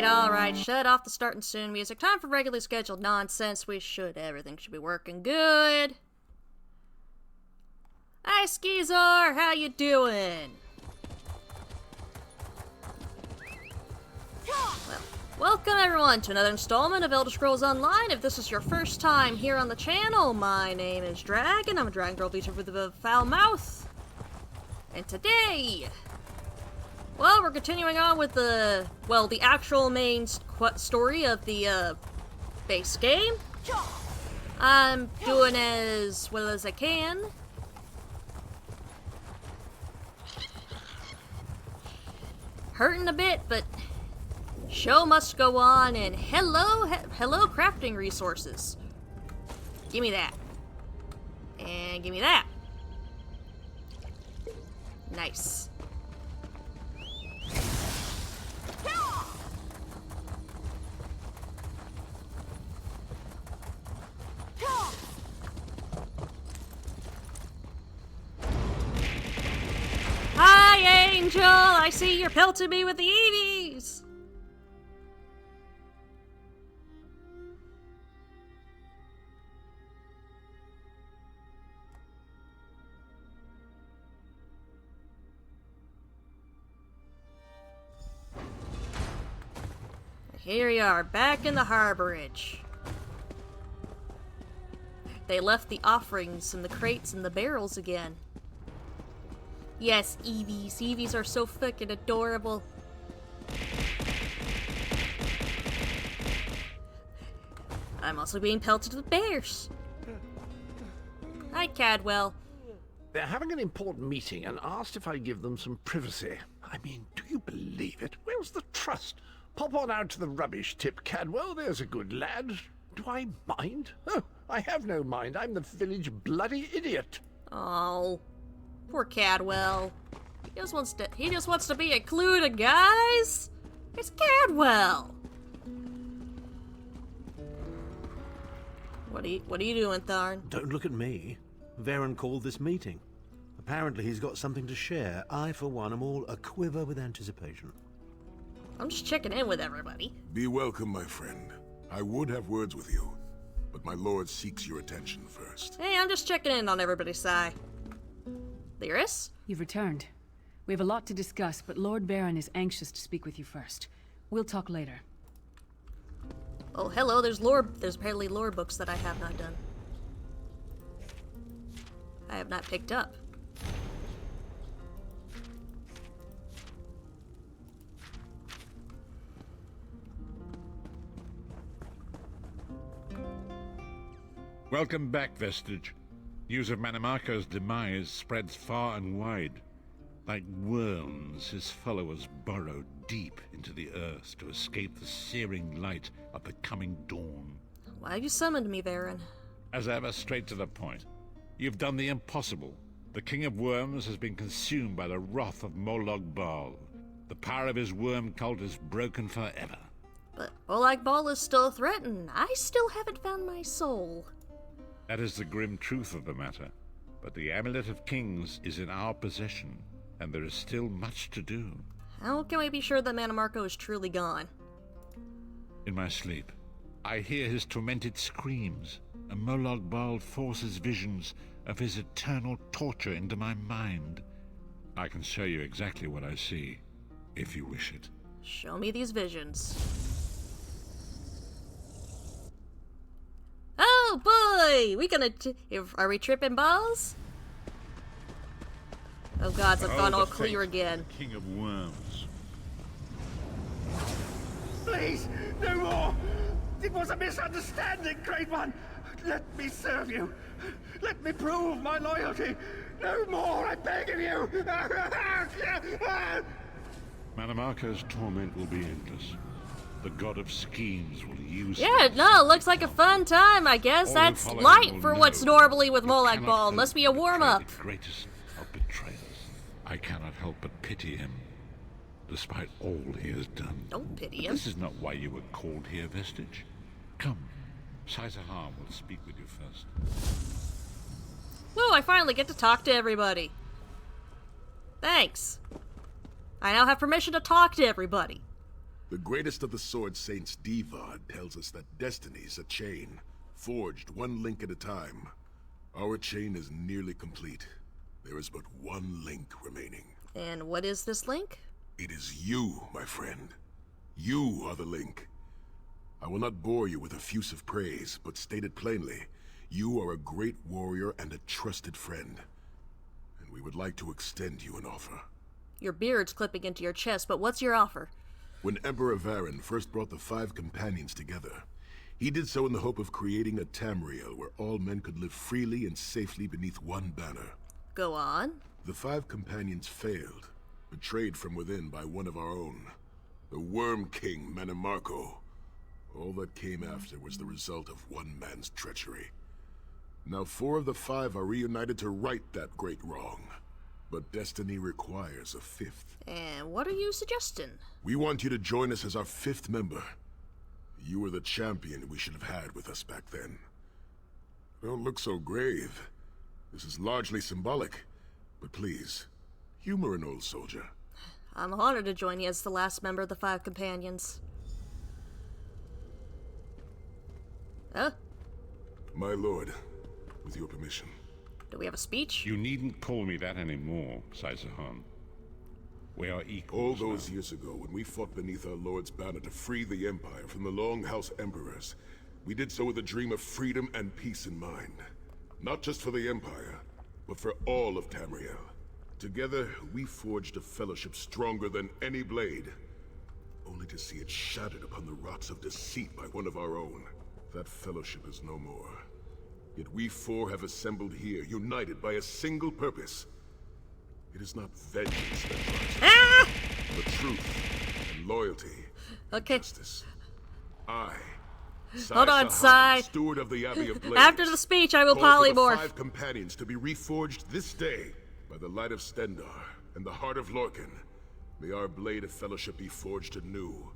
Alright, shut off the starting soon music. Time for regularly scheduled nonsense. Everything should be working good. Hi, Skizar, how you doing? Well, welcome everyone to another installment of Elder Scrolls Online. If this is your first time here on the channel, my name is Dragon. I'm a Dragon Girl VTuber with a foul mouth. And today, well, we're continuing on with the actual main story of the, base game. I'm doing as well as I can. Hurting a bit, but show must go on, and hello crafting resources. Give me that. And give me that. Nice. Hi, Angel! I see you're pelting me with the EVs! Here we are, back in the harborage. They left the offerings in the crates and the barrels again. Yes, Eevees. Eevees are so fucking adorable. I'm also being pelted with bears. Hi, Cadwell. They're having an important meeting and asked if I give them some privacy. I mean, do you believe it? Where's the trust? Pop on out to the rubbish tip, Cadwell. There's a good lad. Do I mind? Oh, I have no mind. I'm the village bloody idiot. Oh. Poor Cadwell. He just wants to be included, guys! It's Cadwell! What are you doing, Tharn? Don't look at me. VTuberEN called this meeting. Apparently he's got something to share. I, for one, am all a-quiver with anticipation. I'm just checking in with everybody. Be welcome, my friend. I would have words with you, but my lord seeks your attention first. Hey, I'm just checking in on everybody's side. Lyris? You've returned. We have a lot to discuss, but Lord VTuberEN is anxious to speak with you first. We'll talk later. Oh, hello, there's apparently lore books that I have not done. I have not picked up. Welcome back, Vestige. News of Manamako's demise spreads far and wide. Like worms, his followers burrow deep into the earth to escape the searing light of the coming dawn. Why have you summoned me, VTuberEN? As ever, straight to the point. You've done the impossible. The King of Worms has been consumed by the wrath of Molag Bal. The power of his worm cult is broken forever. But Molag Bal is still threatened. I still haven't found my soul. That is the grim truth of the matter. But the Amulet of Kings is in our possession, and there is still much to do. How can we be sure that Mannimarco is truly gone? In my sleep, I hear his tormented screams, and Molag Bal forces visions of his eternal torture into my mind. I can show you exactly what I see, if you wish it. Show me these visions. Oh boy! Are we tripping balls? Oh gods, I've gone all clear again. King of Worms. Please, no more! It was a misunderstanding, Great One! Let me serve you! Let me prove my loyalty! No more, I beg of you! Mannimarco's torment will be endless. The god of schemes will use... Yeah, no, it looks like a fun time. I guess that's light for what's normally with Molag Bal. Must be a warm-up. The greatest of betrayers. I cannot help but pity him, despite all he has done. Don't pity him. This is not why you were called here, Vestige. Come, Saizahan will speak with you first. Woo, I finally get to talk to everybody. Thanks. I now have permission to talk to everybody. The greatest of the Sword Saints, VOD, tells us that destiny is a chain, forged one link at a time. Our chain is nearly complete. There is but one link remaining. And what is this link? It is you, my friend. You are the link. I will not bore you with effusive praise, but state it plainly. You are a great warrior and a trusted friend. And we would like to extend you an offer. Your beard's clipping into your chest, but what's your offer? When Emperor Varen first brought the 5 companions together, he did so in the hope of creating a Tamriel where all men could live freely and safely beneath one banner. Go on. The 5 companions failed, betrayed from within by one of our own, the Worm King Mannimarco. All that came after was the result of one man's treachery. Now 4 of the 5 are reunited to right that great wrong. But destiny requires a 5th. And what are you suggesting? We want you to join us as our 5th member. You were the champion we should have had with us back then. Don't look so grave. This is largely symbolic. But please, humor an old soldier. I'm honored to join you as the last member of the 5 companions. Huh? My lord, with your permission. Do we have a speech? You needn't call me that anymore, Saizahan. We are All equals those now. years ago, when we fought beneath our Lord's banner to free the Empire from the Longhouse Emperors, we did so with a dream of freedom and peace in mind. Not just for the Empire, but for all of Tamriel. Together, we forged a fellowship stronger than any blade, only to see it shattered upon the rocks of deceit by one of our own. That fellowship is no more. Yet we 4 have assembled here, united by a single purpose. It is not vengeance that drives us, but truth and loyalty Okay. and justice. Hold on, Sahan, Sai. steward of the Abbey of Blades, After the speech, I will call for the polymorph. 5 companions to be reforged this day by the light of Stendarr and the heart of Lorcan. May our blade of fellowship be forged anew,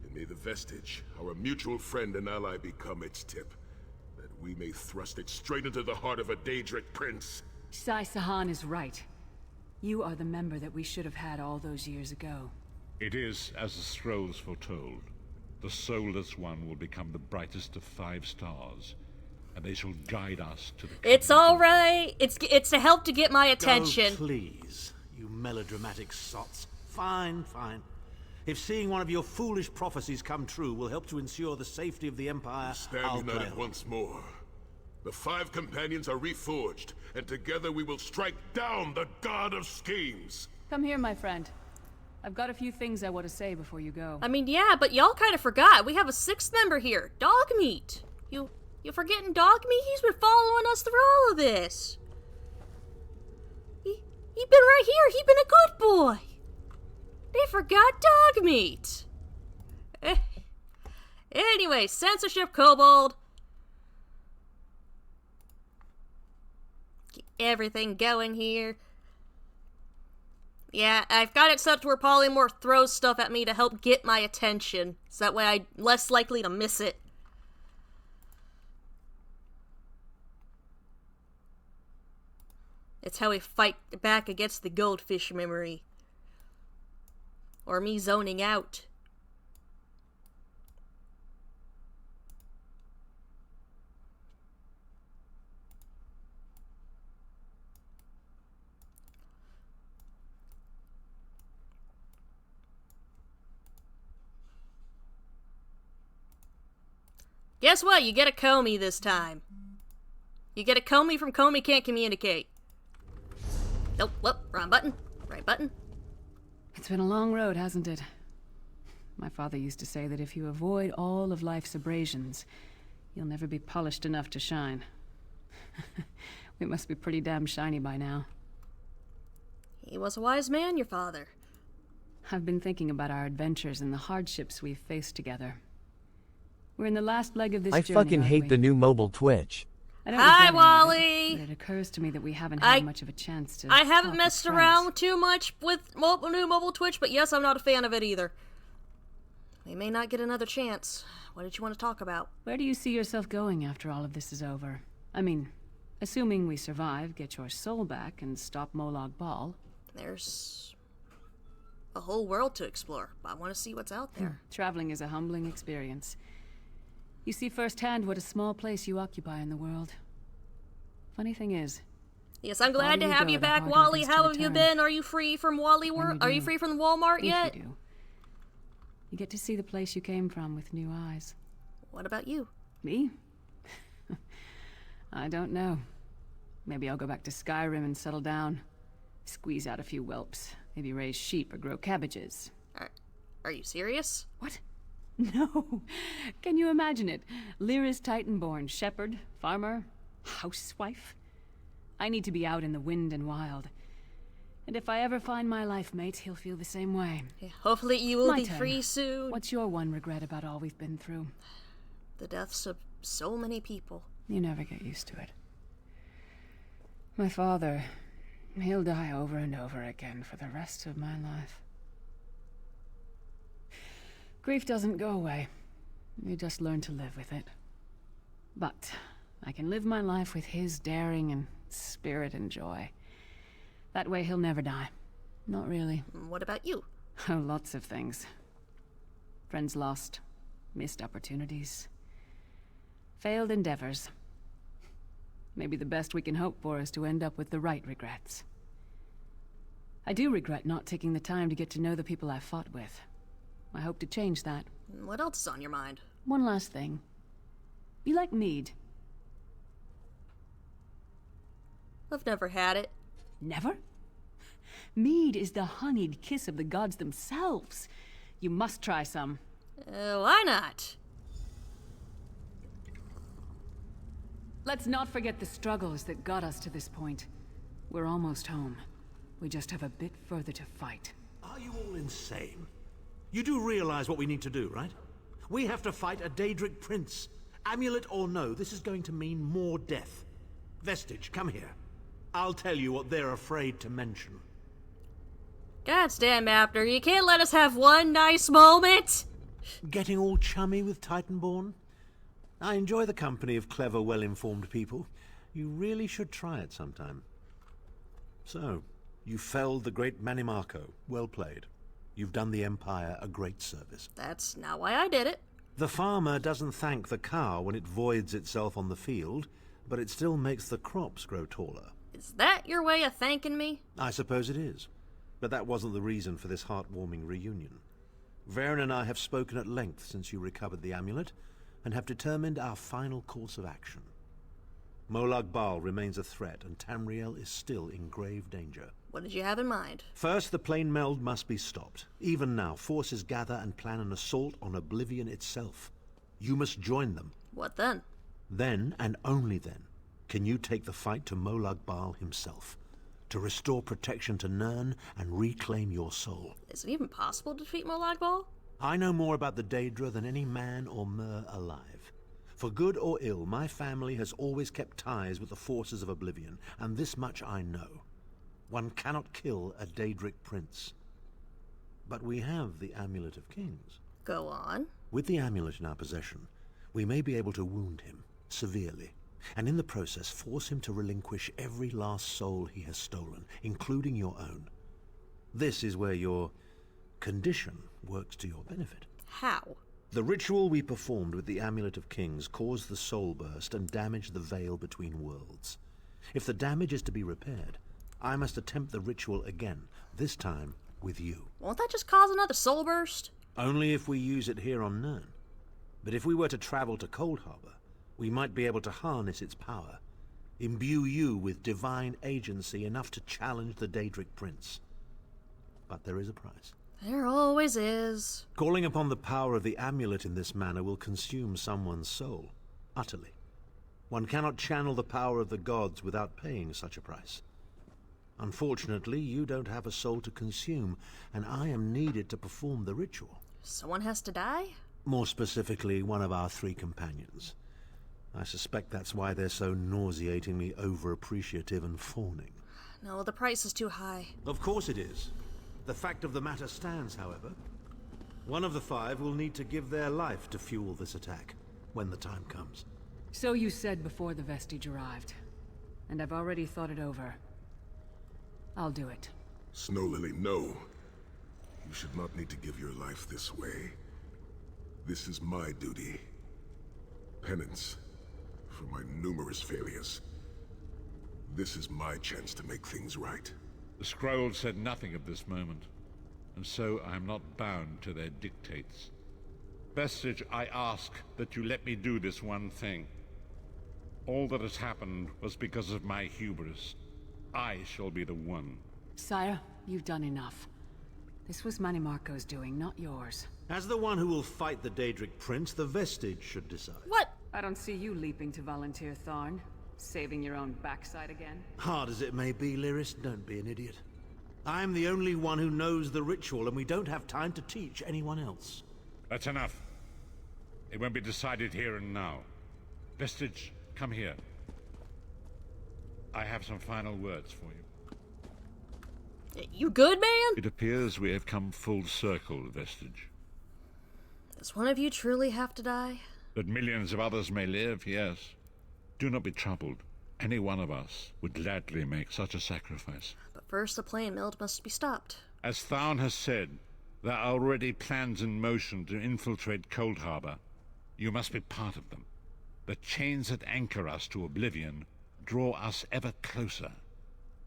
and may the Vestige, our mutual friend and ally, become its tip, that we may thrust it straight into the heart of a Daedric prince. Saizahan is right. You are the member that we should have had all those years ago. It is as the scrolls foretold. The soulless one will become the brightest of 5 stars, and they shall guide us to the... It's alright. It's to help to get my attention. Oh, please, you melodramatic sots. Fine, fine. If seeing one of your foolish prophecies come true will help to ensure the safety of the Empire, Stand I'll play united on. once more. The 5 companions are reforged, and together we will strike down the God of Schemes. Come here, my friend. I've got a few things I want to say before you go. I mean, yeah, but y'all kind of forgot. We have a 6th member here. Dogmeat. You forgetting Dogmeat? He's been following us through all of this. He's been right right here. He been a good boy. They forgot dog meat. Anyway, censorship, kobold. Get everything going here. Yeah, I've got it set to where Polymorph throws stuff at me to help get my attention. So that way I'm less likely to miss it. It's how we fight back against the goldfish memory. Or me zoning out. Guess what? You get a Comey this time. You get a Comey from Comey Can't Communicate. Nope, whoop, wrong button. Right button. It's been a long road, hasn't it? My father used to say that if you avoid all of life's abrasions, you'll never be polished enough to shine. We must be pretty damn shiny by now. He was a wise man, your father. I've been thinking about our adventures and the hardships we've faced together. We're in the last leg of this journey, I fucking aren't hate we? the new mobile Twitch. I don't Hi, regret any of it, Wally! but it occurs to me that we haven't had much of a chance to I haven't talk messed as around friends. too much with new mobile Twitch, but yes, I'm not a fan of it either. We may not get another chance. What did you want to talk about? Where do you see yourself going after all of this is over? I mean, assuming we survive, get your soul back, and stop Molag Bal. There's a whole world to explore. I want to see what's out there. Traveling is a humbling experience. You see firsthand what a small place you occupy in the world. Funny thing is, Yes, I'm glad to farther have go, you the back, harder it Wally. is to How have you return. been? Are you free from Wally When World? you Are you do. free from Walmart if yet? you do, you get to see the place you came from with new eyes. What about you? Me? I don't know. Maybe I'll go back to Skyrim and settle down. Squeeze out a few whelps. Maybe raise sheep or grow cabbages. Are you serious? What? No. Can you imagine it? Lyra's Titanborn, shepherd, farmer, housewife. I need to be out in the wind and wild. And if I ever find my life mate, he'll feel the same way. Yeah, hopefully you will My be turn. free soon. What's your one regret about all we've been through? The deaths of so many people. You never get used to it. My father, he'll die over and over again for the rest of my life. Grief doesn't go away. You just learn to live with it. But I can live my life with his daring and spirit and joy. That way he'll never die. Not really. What about you? Oh, lots of things. Friends lost, missed opportunities, failed endeavors. Maybe the best we can hope for is to end up with the right regrets. I do regret not taking the time to get to know the people I fought with. I hope to change that. What else is on your mind? One last thing. You like mead? I've never had it. Never? Mead is the honeyed kiss of the gods themselves. You must try some. Why not? Let's not forget the struggles that got us to this point. We're almost home. We just have a bit further to fight. Are you all insane? You do realize what we need to do, right? We have to fight a Daedric prince. Amulet or no, this is going to mean more death. Vestige, come here. I'll tell you what they're afraid to mention. God's damn, Abner, you can't let us have one nice moment? Getting all chummy with Titanborn? I enjoy the company of clever, well-informed people. You really should try it sometime. So, you felled the great Manimarco. Well played. You've done the Empire a great service. That's not why I did it. The farmer doesn't thank the cow when it voids itself on the field, but it still makes the crops grow taller. Is that your way of thanking me? I suppose it is. But that wasn't the reason for this heartwarming reunion. Varen and I have spoken at length since you recovered the amulet, and have determined our final course of action. Molag Bal remains a threat, and Tamriel is still in grave danger. What did you have in mind? First, the plane meld must be stopped. Even now, forces gather and plan an assault on Oblivion itself. You must join them. What then? Then, and only then, can you take the fight to Molag Bal himself. to restore protection to Nirn and reclaim your soul. Is it even possible to defeat Molag Bal? I know more about the Daedra than any man or mer alive. For good or ill, my family has always kept ties with the forces of Oblivion, and this much I know. One cannot kill a Daedric prince. But we have the Amulet of Kings. Go on. With the amulet in our possession, we may be able to wound him severely, and in the process force him to relinquish every last soul he has stolen, including your own. This is where your condition works to your benefit. How? The ritual we performed with the Amulet of Kings caused the soul burst and damaged the veil between worlds. If the damage is to be repaired, I must attempt the ritual again, this time with you. Won't that just cause another soul burst? Only if we use it here on Nirn. But if we were to travel to Cold Harbor, we might be able to harness its power, imbue you with divine agency enough to challenge the Daedric Prince. But there is a price. There always is. Calling upon the power of the amulet in this manner will consume someone's soul, utterly. One cannot channel the power of the gods without paying such a price. Unfortunately, you don't have a soul to consume, and I am needed to perform the ritual. Someone has to die? More specifically, one of our 3 companions. I suspect that's why they're so nauseatingly over-appreciative and fawning. No, the price is too high. Of course it is. The fact of the matter stands, however. One of the 5 will need to give their life to fuel this attack, when the time comes. So you said before the vestige arrived, and I've already thought it over. I'll do it. Snow Lily, no. You should not need to give your life this way. This is my duty. Penance for my numerous failures. This is my chance to make things right. The scroll said nothing of this moment, and so I am not bound to their dictates. Vestige, I ask that you let me do this one thing. All that has happened was because of my hubris. I shall be the one. Sire, you've done enough. This was Manimarco's doing, not yours. As the one who will fight the Daedric Prince, the Vestige should decide. What? I don't see you leaping to volunteer, Tharn. Saving your own backside again. Hard as it may be, Lyris, don't be an idiot. I'm the only one who knows the ritual, and we don't have time to teach anyone else. That's enough. It won't be decided here and now. Vestige, come here. I have some final words for you. You good, man? It appears we have come full circle, Vestige. Does one of you truly have to die? That millions of others may live, yes. Do not be troubled. Any one of us would gladly make such a sacrifice. But first the plane meld must be stopped. As Tharn has said, there are already plans in motion to infiltrate Cold Harbor. You must be part of them. The chains that anchor us to oblivion draw us ever closer.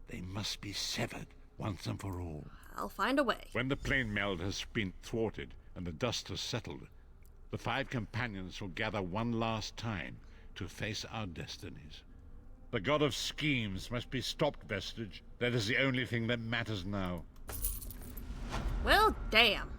They must be severed once and for all. I'll find a way. When the plane meld has been thwarted and the dust has settled, the 5 companions will gather one last time to face our destinies. The god of schemes must be stopped, Vestige. That is the only thing that matters now. Well, damn.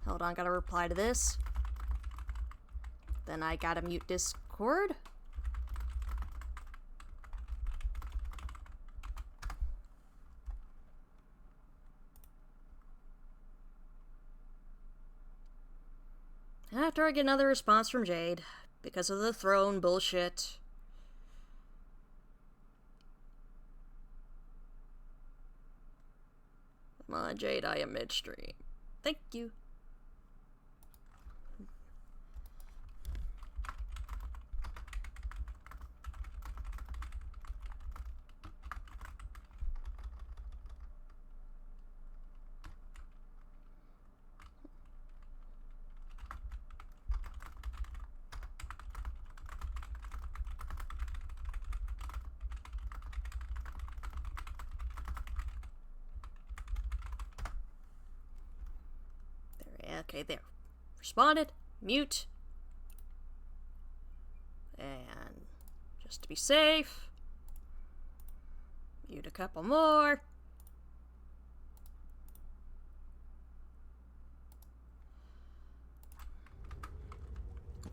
Hold on, gotta reply to this. Then I gotta mute Discord. After I get another response from Jade, because of the throne bullshit. Come on, Jade, I am midstream. Thank you. Okay, there. Responded. Mute. And Just to be safe. Mute a couple more.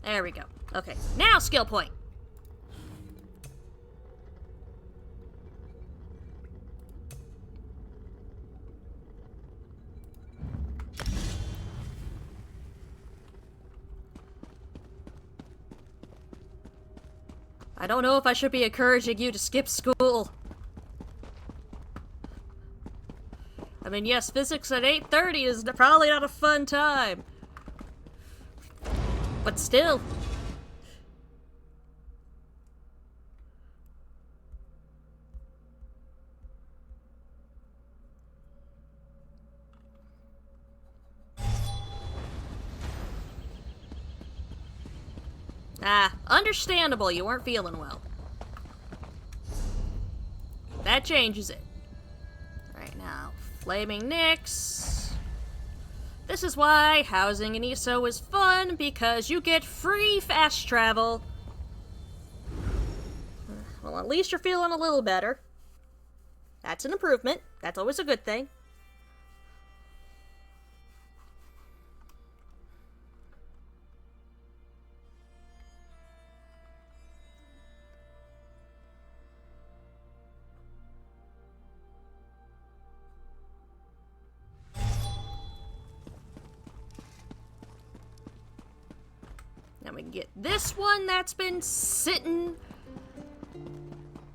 There we go. Okay, now skill point. I don't know if I should be encouraging you to skip school. I mean, yes, physics at 8:30 is probably not a fun time. But still. Ah, understandable, you weren't feeling well. That changes it. Alright, now, Flaming Nyx. This is why housing in ESO is fun, because you get free fast travel. Well, at least you're feeling a little better. That's an improvement. That's always a good thing. Now we can get this one that's been sitting.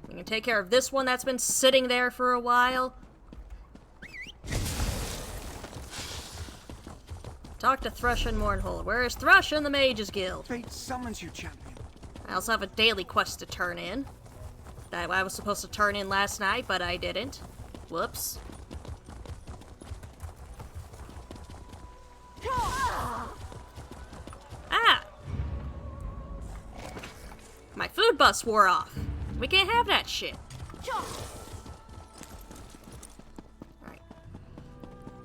We can take care of this one that's been sitting there for a while. Talk to Thrush and Mournhold. Where is Thrush and the Mages Guild? Fate summons you, champion. I also have a daily quest to turn in. That I was supposed to turn in last night, but I didn't. Whoops. Ah! My food bus wore off. We can't have that shit. Alright.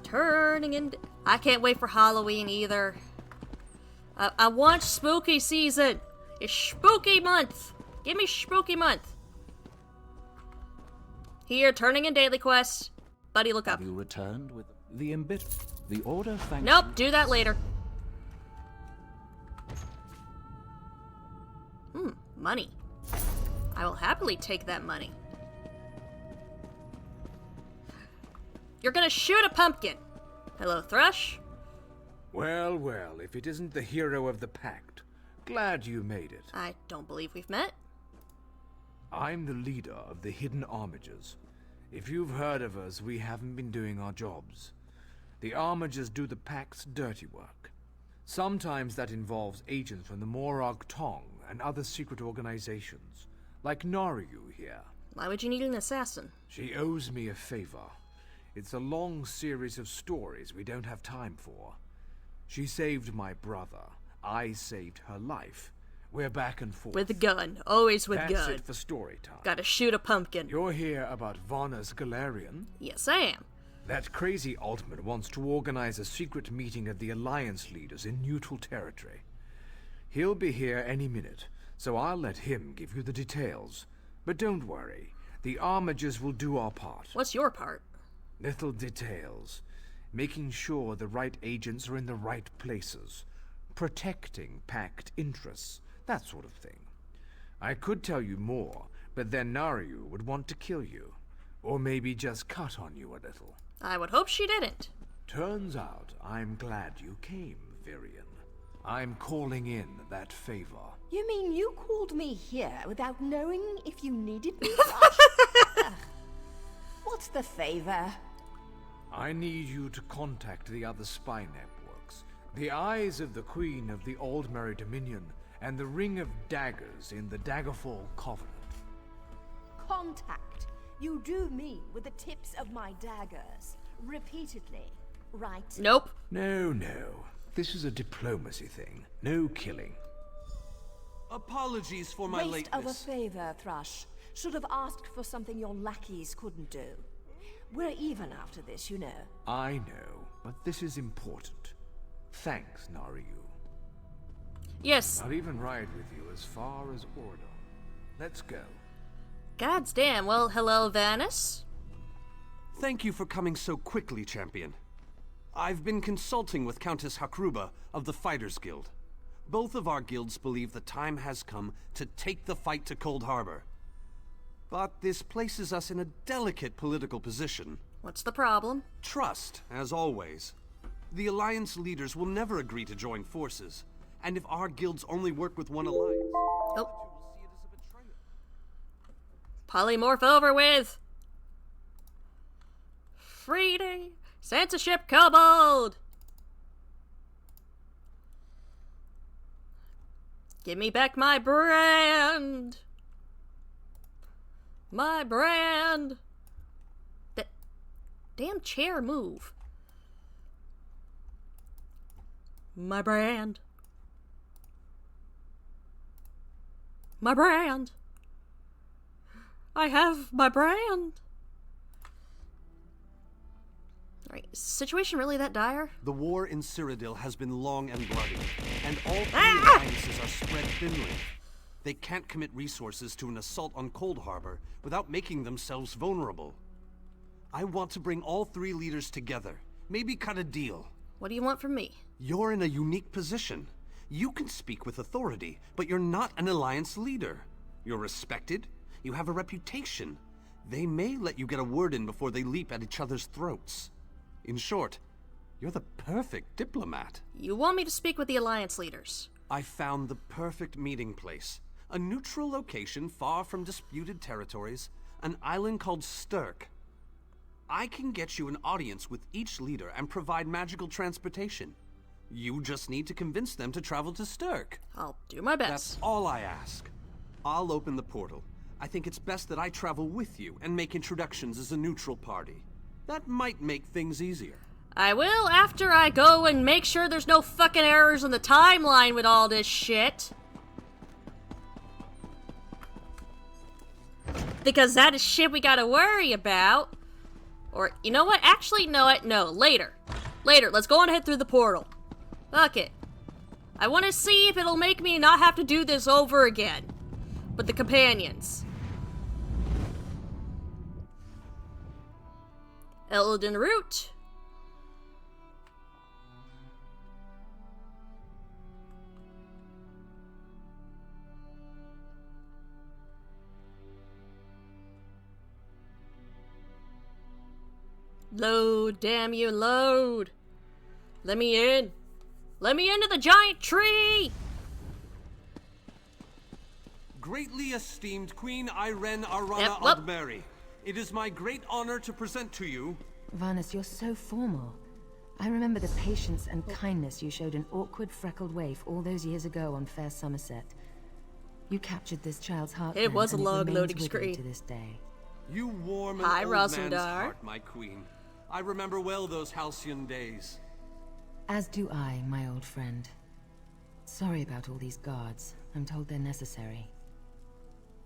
Turning into... I can't wait for Halloween either. I want spooky season. It's spooky month. Give me spooky month. Here, turning in daily quests. Buddy, look up. Have you returned with the the order? Thank Nope, you. do that later. Money. I will happily take that money. You're gonna shoot a pumpkin. Hello, Thrush. Well, well, if it isn't the hero of the pact. Glad you made it. I don't believe we've met. I'm the leader of the Hidden Armigers. If you've heard of us, we haven't been doing our jobs. The Armigers do the pact's dirty work. Sometimes that involves agents from the Molag Tong and other secret organizations, like Naryu here. Why would you need an assassin? She owes me a favor. It's a long series of stories we don't have time for. She saved my brother. I saved her life. We're back and forth. With a gun. Always with That's gun. it for story time. Gotta shoot a pumpkin. You're here about Varna's Galarian? Yes, I am. That crazy Altman wants to organize a secret meeting of the Alliance leaders in neutral territory. He'll be here any minute, so I'll let him give you the details. But don't worry, the Armigers will do our part. What's your part? Little details. Making sure the right agents are in the right places. Protecting pact interests. That sort of thing. I could tell you more, but then Naryu would want to kill you. Or maybe just cut on you a little. I would hope she didn't. Turns out I'm glad you came, Virian. I'm calling in that favor. You mean you called me here without knowing if you needed me? Ugh. What's the favor? I need you to contact the other spy networks. The Eyes of the Queen of the Aldmeri Dominion and the Ring of Daggers in the Daggerfall Covenant. Contact. You drew me with the tips of my daggers. Repeatedly, right? Nope. No. This is a diplomacy thing. No killing. Apologies for my Waste of a lateness. favor, Thrush. Should have asked for something your lackeys couldn't do. We're even after this, you know. I know, but this is important. Thanks, Naryu. Yes. I'll even ride with you as far as Ordon. Let's go. Gods damn. Well, hello, Vanis. Thank you for coming so quickly, champion. I've been consulting with Countess Hakruba of the Fighters Guild. Both of our guilds believe the time has come to take the fight to Cold Harbor. But this places us in a delicate political position. What's the problem? Trust, as always. The Alliance leaders will never agree to join forces. And if our guilds only work with one alliance, Oh. will see it as a betrayal. Polymorph over with. Freedom. Censorship kobold. Give me back my brand. My brand. Damn chair move. My brand. My brand. I have my brand. Alright, is the situation really that dire? The war in Cyrodiil has been long and bloody, and all three alliances are spread thinly. They can't commit resources to an assault on Cold Harbor without making themselves vulnerable. I want to bring all three leaders together, maybe cut a deal. What do you want from me? You're in a unique position. You can speak with authority, but you're not an alliance leader. You're respected, you have a reputation. They may let you get a word in before they leap at each other's throats. In short, you're the perfect diplomat. You want me to speak with the Alliance leaders? I found the perfect meeting place. A neutral location far from disputed territories, an island called Stirk. I can get you an audience with each leader and provide magical transportation. You just need to convince them to travel to Stirk. I'll do my best. That's all I ask. I'll open the portal. I think it's best that I travel with you and make introductions as a neutral party. That might make things easier. I will after I go and make sure there's no fucking errors in the timeline with all this shit. Because that is shit we gotta worry about. Or, you know what? Actually, no, later. Later, let's go on ahead through the portal. Fuck it. I want to see if it'll make me not have to do this over again. But the companions. Elden Root. Load, damn you, load. Let me in. Let me into the giant tree. Greatly esteemed Queen Irene Arana Yep, whoop. Ogmeri, it is my great honor to present to you... Varnus, you're so formal. I remember the patience and kindness you showed an awkward, freckled waif all those years ago on Fair Somerset. You captured this child's heart. It was a and long remains loading with you screen. to this day. You warm an Hi, old man's Rosendar. heart, my queen. I remember well those halcyon days. As do I, my old friend. Sorry about all these guards. I'm told they're necessary.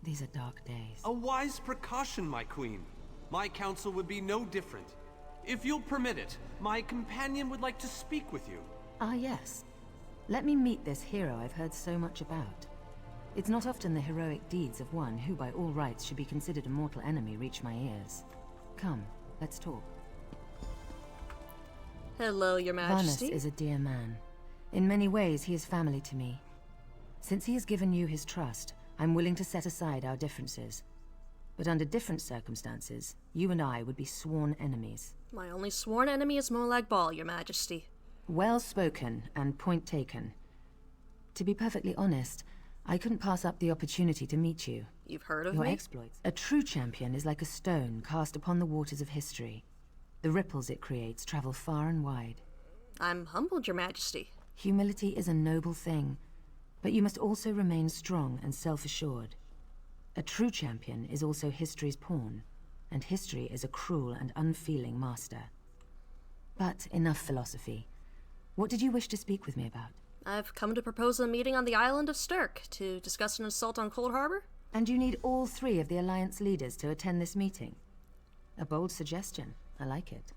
These are dark days. A wise precaution, my queen. My counsel would be no different. If you'll permit it, my companion would like to speak with you. Ah, yes. Let me meet this hero I've heard so much about. It's not often the heroic deeds of one who by all rights should be considered a mortal enemy reach my ears. Come, let's talk. Hello, Your Majesty. Varnus is a dear man. In many ways, he is family to me. Since he has given you his trust, I'm willing to set aside our differences. But under different circumstances, you and I would be sworn enemies. My only sworn enemy is Molag Ball, Your Majesty. Well spoken, and point taken. To be perfectly honest, I couldn't pass up the opportunity to meet you. You've heard of Your me? exploits. A true champion is like a stone cast upon the waters of history. The ripples it creates travel far and wide. I'm humbled, Your Majesty. Humility is a noble thing, but you must also remain strong and self-assured. A true champion is also history's pawn, and history is a cruel and unfeeling master. But enough philosophy. What did you wish to speak with me about? I've come to propose a meeting on the island of Stirk to discuss an assault on Cold Harbor. And you need all three of the Alliance leaders to attend this meeting. A bold suggestion. I like it.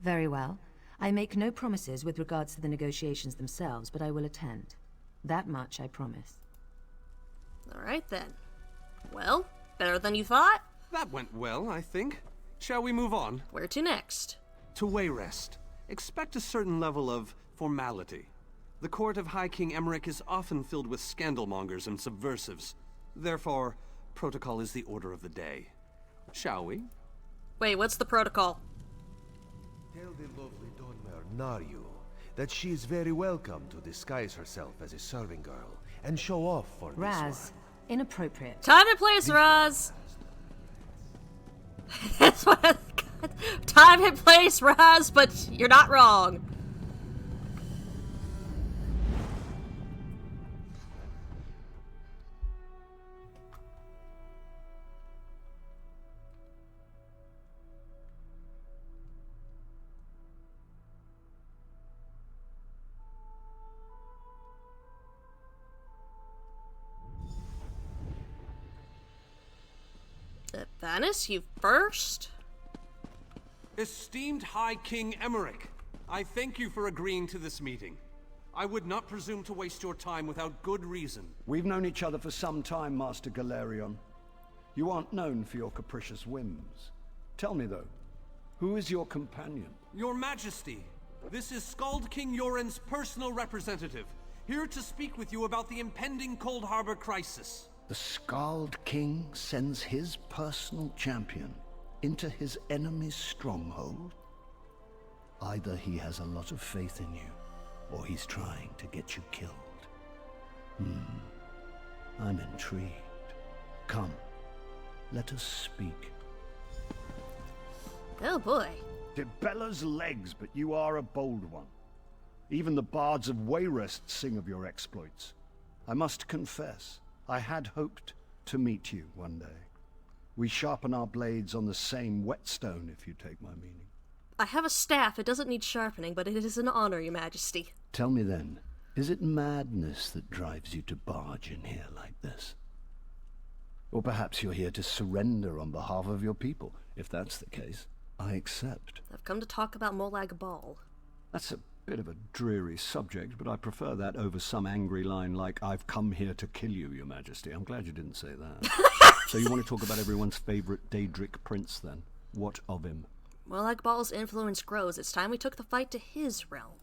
Very well. I make no promises with regards to the negotiations themselves, but I will attend. That much I promise. All right, then. Well, better than you thought? That went well, I think. Shall we move on? Where to next? To Wayrest. Expect a certain level of formality. The court of High King Emmerich is often filled with scandalmongers and subversives. Therefore, protocol is the order of the day. Shall we? Wait, what's the protocol? Tell the lovely Donmer Naryu that she is very welcome to disguise herself as a serving girl and show off for this Raz, inappropriate. Time and place, Raz! That's what I got. Time and place, Raz, but you're not wrong. Vanis, you first? Esteemed High King Emmerich, I thank you for agreeing to this meeting. I would not presume to waste your time without good reason. We've known each other for some time, Master Galerion. You aren't known for your capricious whims. Tell me, though, who is your companion? Your Majesty, this is Skald King Yoren's personal representative, here to speak with you about the impending Cold Harbor crisis. The Skald King sends his personal champion into his enemy's stronghold? Either he has a lot of faith in you, or he's trying to get you killed. I'm intrigued. Come, let us speak. Oh boy. Dibella's legs, but you are a bold one. Even the bards of Wayrest sing of your exploits. I must confess, I had hoped to meet you one day. We sharpen our blades on the same whetstone, if you take my meaning. I have a staff. It doesn't need sharpening, but it is an honor, Your Majesty. Tell me then, is it madness that drives you to barge in here like this? Or perhaps you're here to surrender on behalf of your people. If that's the case, I accept. I've come to talk about Molag Bal. That's a bit of a dreary subject, but I prefer that over some angry line like, "I've come here to kill you, Your Majesty." I'm glad you didn't say that. So you want to talk about everyone's favorite Daedric prince, then? What of him? Molag Bal's influence grows. It's time we took the fight to his realm.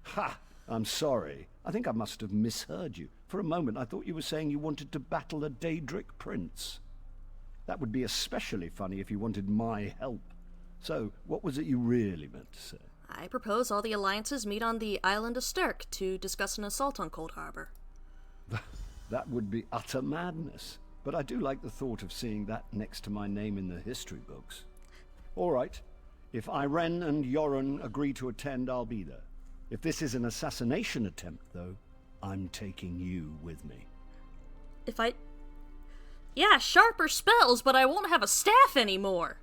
Ha! I'm sorry. I think I must have misheard you. For a moment, I thought you were saying you wanted to battle a Daedric prince. That would be especially funny if you wanted my help. So, what was it you really meant to say? I propose all the alliances meet on the island of Stirk to discuss an assault on Cold Harbor. That would be utter madness. But I do like the thought of seeing that next to my name in the history books. All right. If Irene and Yoren agree to attend, I'll be there. If this is an assassination attempt, though, I'm taking you with me. Yeah, sharper spells, but I won't have a staff anymore.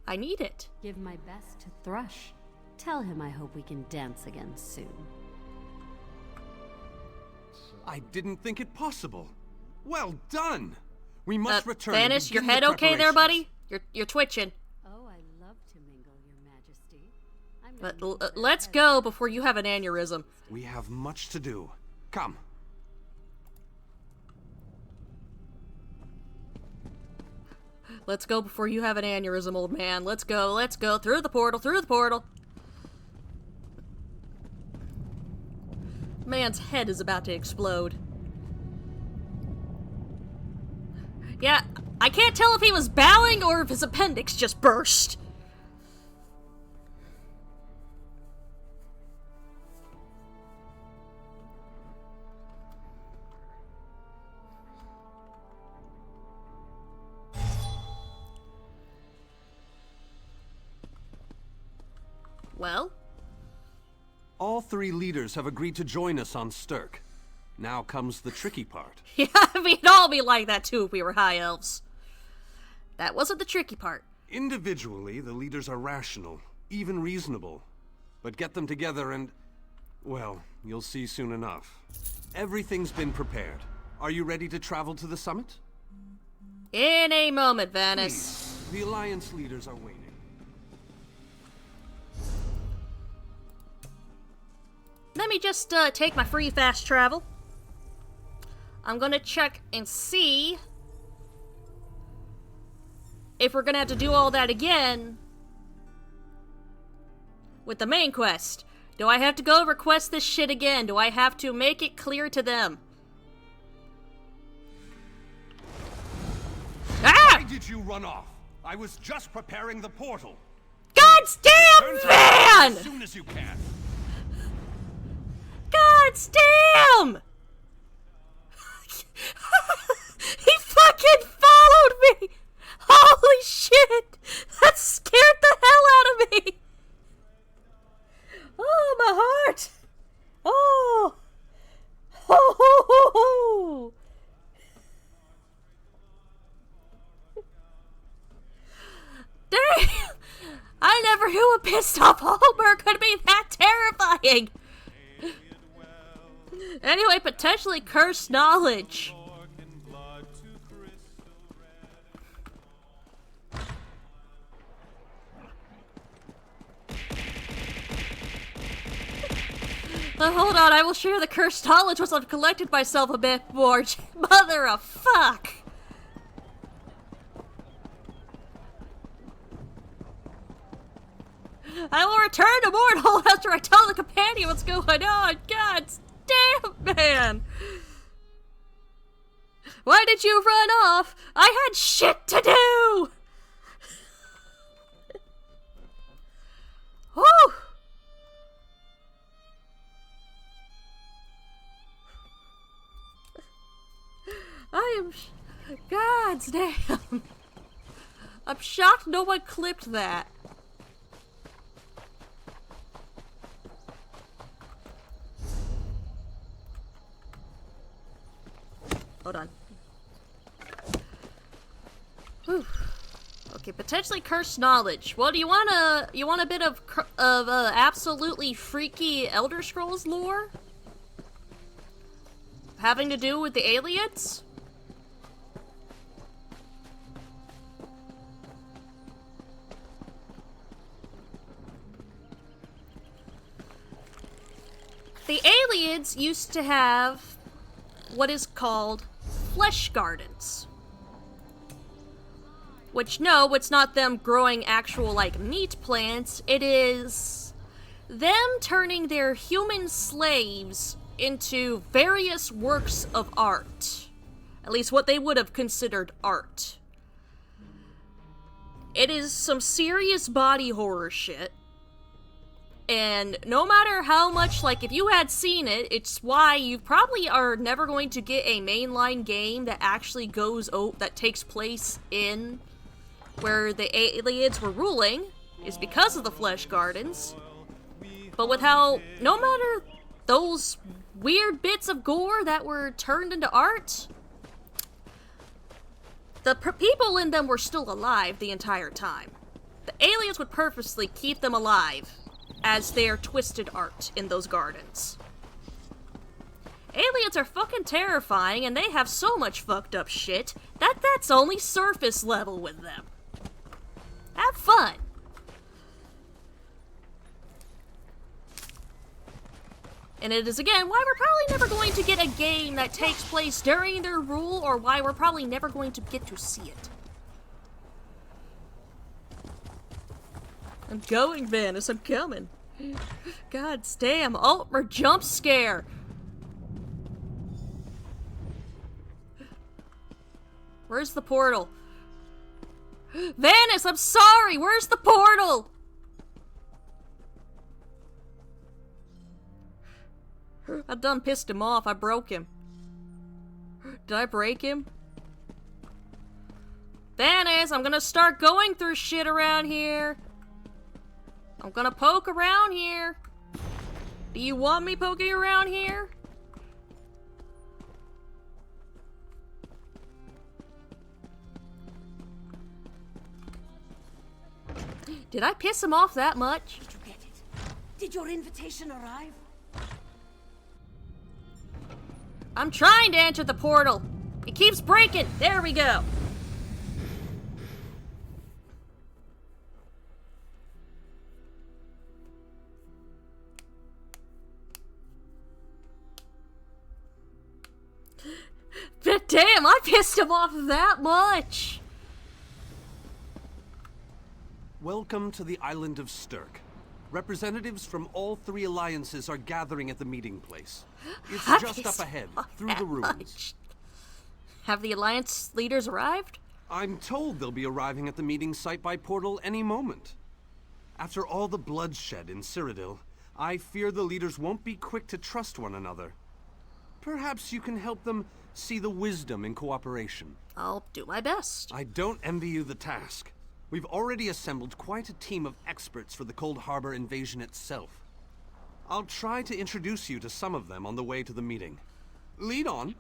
I need it. Give my best to Thrush. Tell him I hope we can dance again soon. I didn't think it possible. Well done! We must return. Vanis, your head okay there, buddy? You're twitching. Oh, I love to mingle, Your Majesty. But let's go before you have an aneurysm. We have much to do. Come. Let's go before you have an aneurysm, old man. Let's go, let's go. Through the portal, through the portal. Man's head is about to explode. Yeah, I can't tell if he was bowing or if his appendix just burst. Well? All three leaders have agreed to join us on Stirk. Now comes the tricky part. Yeah, we'd all be like that too if we were high elves. That wasn't the tricky part. Individually, the leaders are rational, even reasonable. But get them together and, well, you'll see soon enough. Everything's been prepared. Are you ready to travel to the summit? In a moment, Vanis. Please. The Alliance leaders are waiting. Let me just take my free fast travel. I'm gonna check and see if we're gonna have to do all that again with the main quest. Do I have to go request this shit again? Do I have to make it clear to them? Ah! Why did you run off? I was just preparing the portal. God's damn van! As soon as you can. God's damn! He fucking followed me! Holy shit! That scared the hell out of me! Oh, my heart! Oh! Ho, ho, ho, ho. Damn! I never knew a pissed off Homer could be that terrifying! Anyway, potentially cursed knowledge. Hold on, I will share the cursed knowledge once I've collected myself a bit more. Mother of fuck! I will return to Mortal after I tell the companion what's going on. God damn, man! Why did you run off? I had shit to do! Whew! I am... God's damn. I'm shocked no one clipped that. Hold on. Whew. Okay, potentially cursed knowledge. Well, do you want a bit of absolutely freaky Elder Scrolls lore? Having to do with the aliens? The aliens used to have what is called flesh gardens. Which, no, it's not them growing actual, like, meat plants. It is them turning their human slaves into various works of art. At least what they would have considered art. It is some serious body horror shit. And no matter how much, like, if you had seen it, it's why you probably are never going to get a mainline game that actually that takes place in where the aliens were ruling, is because of the flesh gardens. But with how, no matter those weird bits of gore that were turned into art, the people in them were still alive the entire time. The aliens would purposely keep them alive as their twisted art in those gardens. Aliens are fucking terrifying, and they have so much fucked up shit that's only surface level with them. Have fun. And it is, again, why we're probably never going to get a game that takes place during their rule, or why we're probably never going to get to see it. I'm going, Vanice, I'm coming. God damn, Altmer jump scare. Where's the portal? Vanice, I'm sorry, where's the portal? I done pissed him off, I broke him. Did I break him? Vanice, I'm gonna start going through shit around here. I'm gonna poke around here. Do you want me poking around here? Did I piss him off that much? Did you get it? Did your invitation arrive? I'm trying to enter the portal. It keeps breaking. There we go. But damn, I pissed him off that much. Welcome to the island of Stirk. Representatives from all 3 alliances are gathering at the meeting place. It's just up ahead, through the ruins. Have the alliance leaders arrived? I'm told they'll be arriving at the meeting site by portal any moment. After all the bloodshed in Cyrodiil, I fear the leaders won't be quick to trust one another. Perhaps you can help them see the wisdom in cooperation. I'll do my best. I don't envy you the task. We've already assembled quite a team of experts for the Cold Harbor invasion itself. I'll try to introduce you to some of them on the way to the meeting. Lead on.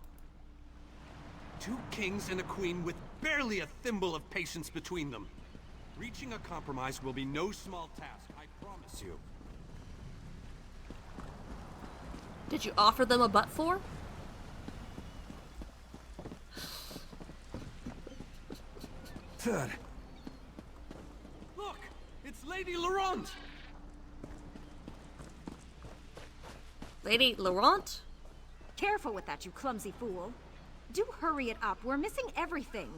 2 kings and a queen with barely a thimble of patience between them. Reaching a compromise will be no small task, I promise you. Did you offer them a butt for? Third. Look! It's Lady Laurent! Lady Laurent? Careful with that, you clumsy fool. Do hurry it up. We're missing everything.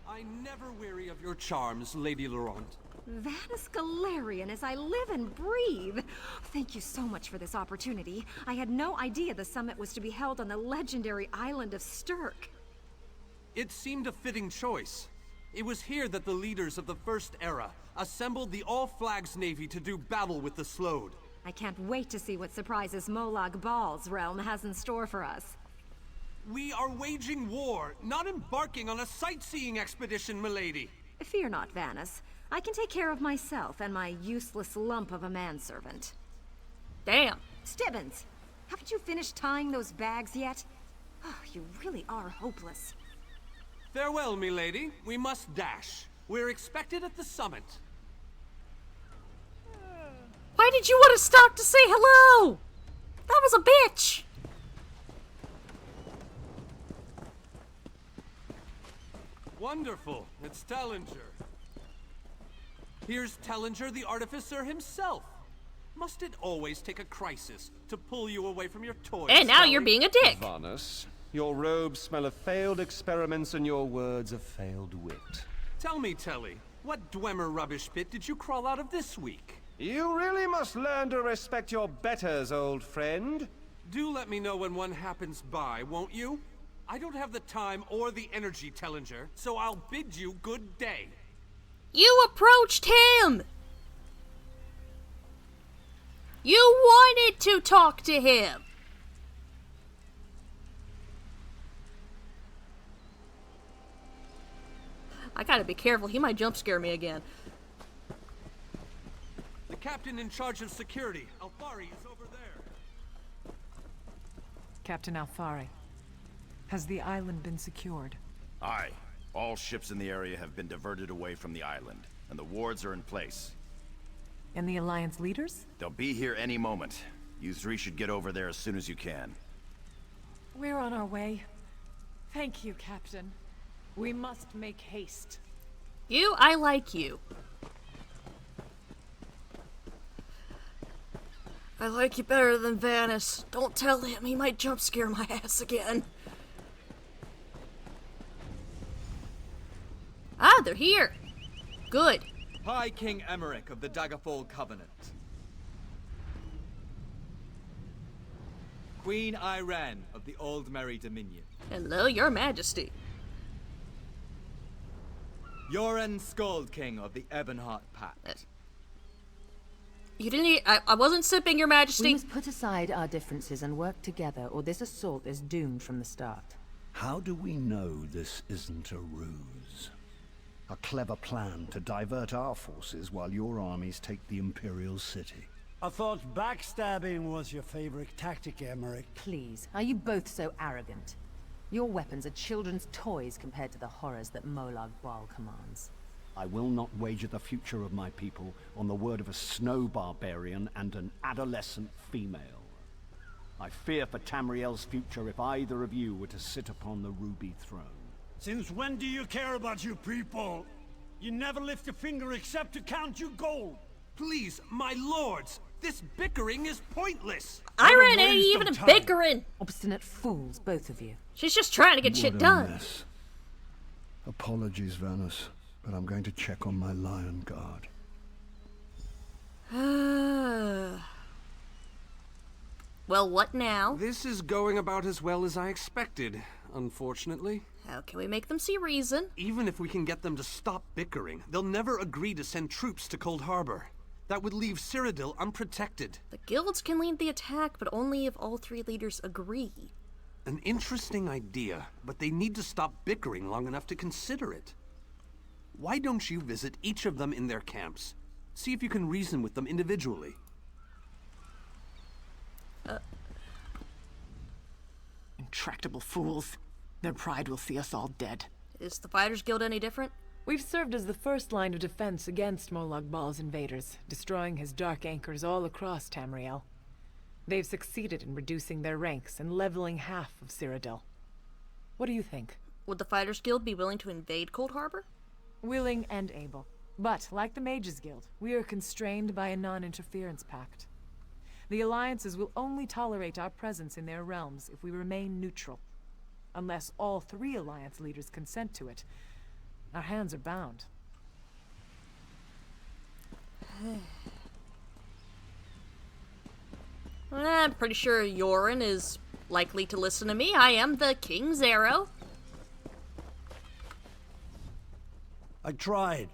I never weary of your charms, Lady Laurent. Vanus Galarian as I live and breathe. Thank you so much for this opportunity. I had no idea the summit was to be held on the legendary island of Stirk. It seemed a fitting choice. It was here that the leaders of the First Era assembled the All-Flags Navy to do battle with the Slode. I can't wait to see what surprises Molag Bal's realm has in store for us. We are waging war, not embarking on a sightseeing expedition, milady. Fear not, Vanus. I can take care of myself and my useless lump of a manservant. Damn. Stibbins, haven't you finished tying those bags yet? Oh, you really are hopeless. Farewell, milady. We must dash. We're expected at the summit. Why did you want to stop to say hello? That was a bitch. Wonderful. It's Tellinger. Here's Tellinger the Artificer himself. Must it always take a crisis to pull you away from your toys? And now you're being a dick. Vanus, your robes smell of failed experiments and your words of failed wit. Tell me, Telly, what Dwemer rubbish pit did you crawl out of this week? You really must learn to respect your betters, old friend. Do let me know when one happens by, won't you? I don't have the time or the energy, Tellinger, so I'll bid you good day. You approached him! You wanted to talk to him! I gotta be careful, he might jump scare me again. The captain in charge of security, Alfari, is over there. Captain Alfari, has the island been secured? Aye. All ships in the area have been diverted away from the island, and the wards are in place. And the Alliance leaders? They'll be here any moment. You 3 should get over there as soon as you can. We're on our way. Thank you, Captain. We must make haste. I like you. I like you better than Vanus. Don't tell him, he might jump scare my ass again. Ah, they're here. Good. High King Emmerich of the Daggerfall Covenant. Queen Irene of the Old Merry Dominion. Hello, your majesty. VTuberEN Skald King of the Ebonheart Pact. You didn't I wasn't sipping, your majesty. We must put aside our differences and work together, or this assault is doomed from the start. How do we know this isn't a ruse? A clever plan to divert our forces while your armies take the Imperial City. I thought backstabbing was your favorite tactic, Emmerich. Please, are you both so arrogant? Your weapons are children's toys compared to the horrors that Molag Bal commands. I will not wager the future of my people on the word of a snow barbarian and an adolescent female. I fear for Tamriel's future if either of you were to sit upon the Ruby Throne. Since when do you care about your people? You never lift a finger except to count your gold. Please, my lords, this bickering is pointless. Irene ain't even bickering. Obstinate fools, both of you. She's just trying to get shit done. Mess. Apologies, Vanus, but I'm going to check on my lion guard. Well, what now? This is going about as well as I expected, unfortunately. How can we make them see reason? Even if we can get them to stop bickering, they'll never agree to send troops to Cold Harbor. That would leave Cyrodiil unprotected. The guilds can lead the attack, but only if all three leaders agree. An interesting idea, but they need to stop bickering long enough to consider it. Why don't you visit each of them in their camps? See if you can reason with them individually. Intractable fools. Their pride will see us all dead. Is the Fighters Guild any different? We've served as the first line of defense against Molag Bal's invaders, destroying his dark anchors all across Tamriel. They've succeeded in reducing their ranks and leveling half of Cyrodiil. What do you think? Would the Fighters Guild be willing to invade Cold Harbor? Willing and able. But, like the Mages Guild, we are constrained by a non-interference pact. The alliances will only tolerate our presence in their realms if we remain neutral. Unless all three alliance leaders consent to it, our hands are bound. I'm pretty sure Yoren is likely to listen to me. I am the King's Arrow. I tried,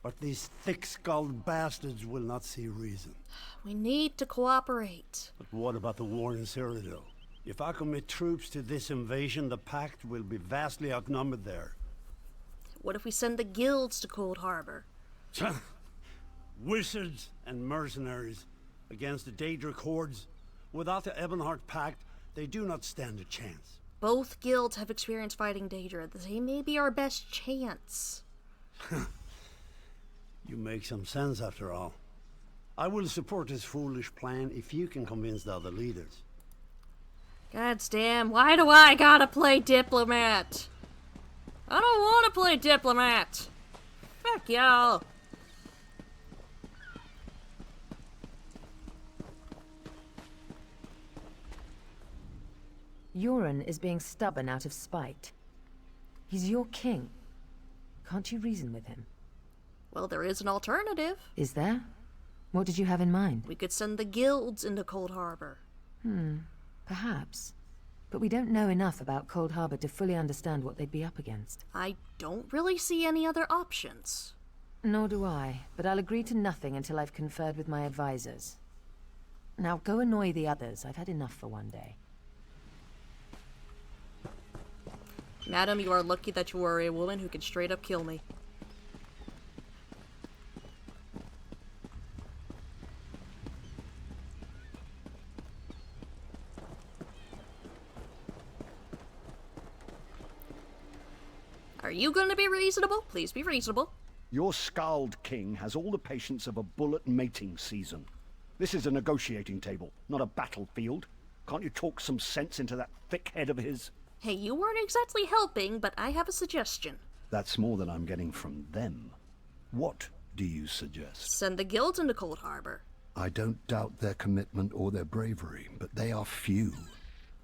but these thick-skulled bastards will not see reason. We need to cooperate. But what about the war in Cyrodiil? If I commit troops to this invasion, the Pact will be vastly outnumbered there. What if we send the guilds to Cold Harbor? Wizards and mercenaries against the Daedric hordes. Without the Ebonheart Pact, they do not stand a chance. Both guilds have experience fighting Daedra. They may be our best chance. You make some sense after all. I will support this foolish plan if you can convince the other leaders. Gods damn, why do I gotta play diplomat? I don't want to play diplomat. Fuck y'all. Yoren is being stubborn out of spite. He's your king. Can't you reason with him? Well, there is an alternative. Is there? What did you have in mind? We could send the guilds into Cold Harbor. Perhaps. But we don't know enough about Cold Harbor to fully understand what they'd be up against. I don't really see any other options. Nor do I, but I'll agree to nothing until I've conferred with my advisors. Now go annoy the others. I've had enough for one day. Madam, you are lucky that you are a woman who can straight up kill me. Are you going to be reasonable? Please be reasonable. Your Scald King has all the patience of a bullet mating season. This is a negotiating table, not a battlefield. Can't you talk some sense into that thick head of his? Hey, you weren't exactly helping, but I have a suggestion. That's more than I'm getting from them. What do you suggest? Send the guilds into Cold Harbor. I don't doubt their commitment or their bravery, but they are few,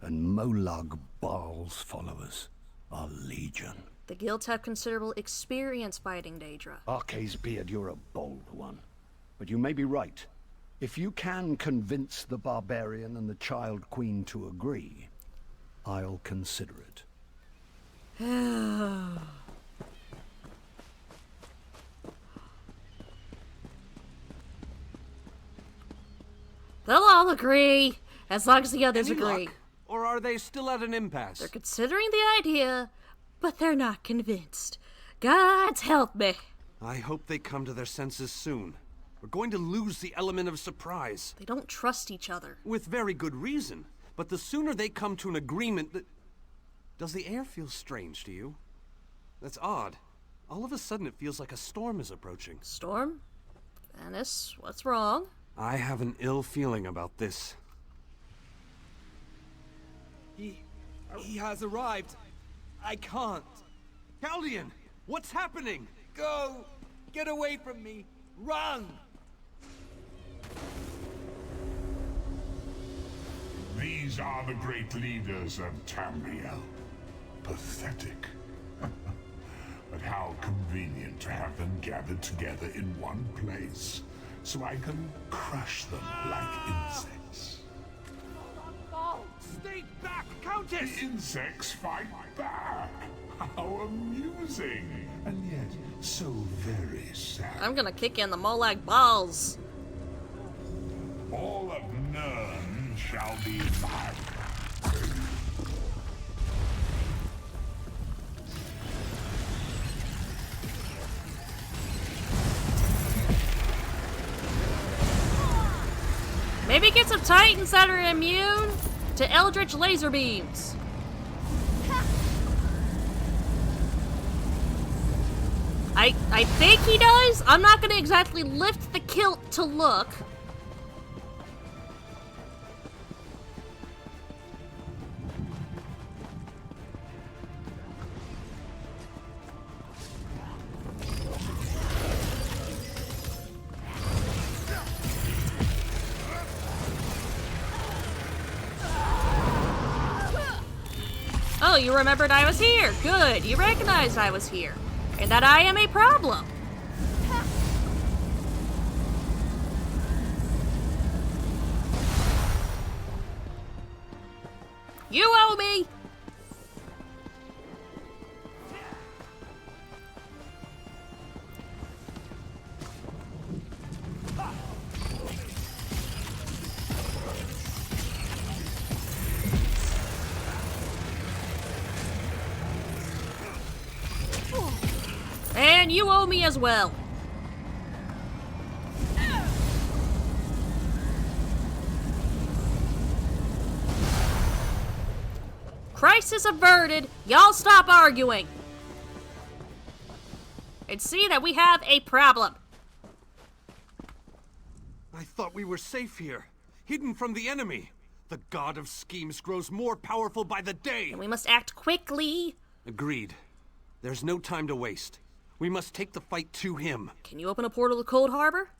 and Molag Bal's followers are legion. The guilds have considerable experience fighting Daedra. Arcay's beard, you're a bold one. But you may be right. If you can convince the barbarian and the child queen to agree, I'll consider it. They'll all agree, as long as the others Any agree. luck? Or are they still at an impasse? They're considering the idea, but they're not convinced. God's help me. I hope they come to their senses soon. We're going to lose the element of surprise. They don't trust each other. With very good reason. But the sooner they come to an agreement that... Does the air feel strange to you? That's odd. All of a sudden it feels like a storm is approaching. Storm? Venice, what's wrong? I have an ill feeling about this. He has arrived. I can't. Chaldean, what's happening? Go! Get away from me! Run! These are the great leaders of Tamriel. Pathetic. But how convenient to have them gathered together in one place, so I can crush them like insects. Stay back, Countess! The insects fight back! How amusing! And yet, so very sad. I'm gonna kick in the Molag balls. All of Nern shall be mine. Maybe get some Titans that are immune to Eldritch laser beams. I think he does. I'm not gonna exactly lift the kilt to look. Oh, you remembered I was here. Good. You recognized I was here. And that I am a problem. You owe me! And you owe me as well. Crisis averted. Y'all stop arguing. And see that we have a problem. I thought we were safe here, hidden from the enemy. The god of schemes grows more powerful by the day. And we must act quickly. Agreed. There's no time to waste. We must take the fight to him. Can you open a portal to Cold Harbor?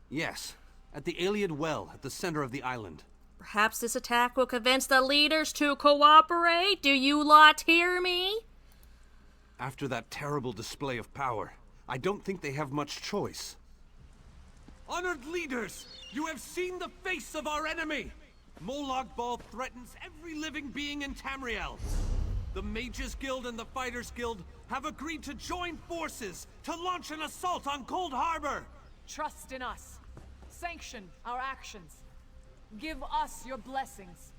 Yes, at the Iliad Well at the center of the island. Perhaps this attack will convince the leaders to cooperate. Do you lot hear me? After that terrible display of power, I don't think they have much choice. Honored leaders, you have seen the face of our enemy. Molag Bal threatens every living being in Tamriel. The Mages Guild and the Fighters Guild have agreed to join forces to launch an assault on Cold Harbor. Trust in us. Sanction our actions. Give us your blessings.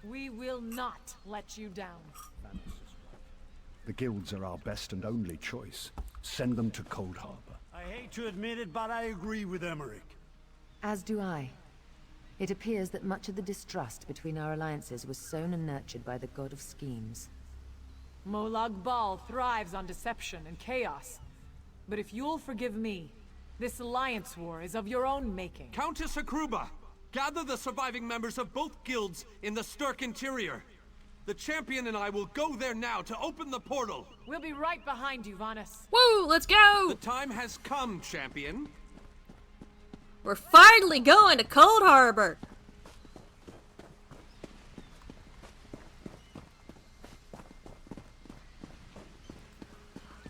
We will not let you down. The guilds are our best and only choice. Send them to Cold Harbor. I hate to admit it, but I agree with Emmerich. As do I. It appears that much of the distrust between our alliances was sown and nurtured by the god of schemes. Molag Bal thrives on deception and chaos. But if you'll forgive me, this alliance war is of your own making. Countess Hakruba, gather the surviving members of both guilds in the Sturk interior. The champion and I will go there now to open the portal. We'll be right behind you, Vanus. Woo, let's go! The time has come, champion. We're finally going to Cold Harbor.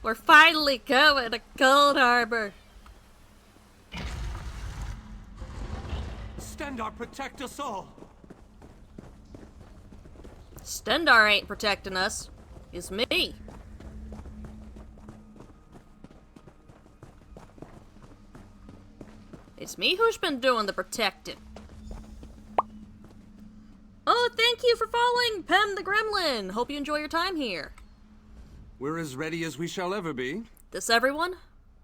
We're finally going to Cold Harbor. Stendarr, protect us all. Stendarr ain't protecting us. It's me. It's me who's been doing the protecting. Oh, thank you for following Pem the Gremlin. Hope you enjoy your time here. We're as ready as we shall ever be. This everyone?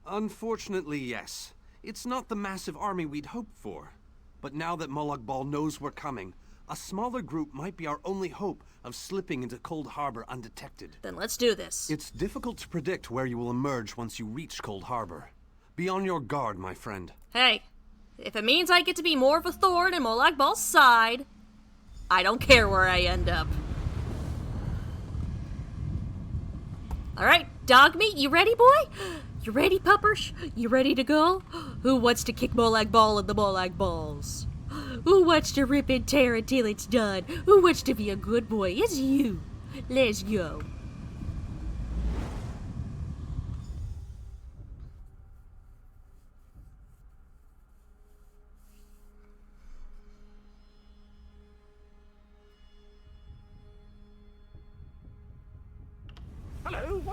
Unfortunately, yes. It's not the massive army we'd hoped for. But now that Molag Bal knows we're coming, a smaller group might be our only hope of slipping into Cold Harbor undetected. Then let's do this. It's difficult to predict where you will emerge once you reach Cold Harbor. Be on your guard, my friend. Hey, if it means I get to be more of a thorn in Molag Bal's side, I don't care where I end up. Alright, dog meat, you ready, boy? You ready, puppers? You ready to go? Who wants to kick Molag Bal in the Molag Balls? Who wants to rip and tear until it's done? Who wants to be a good boy? It's you. Let's go.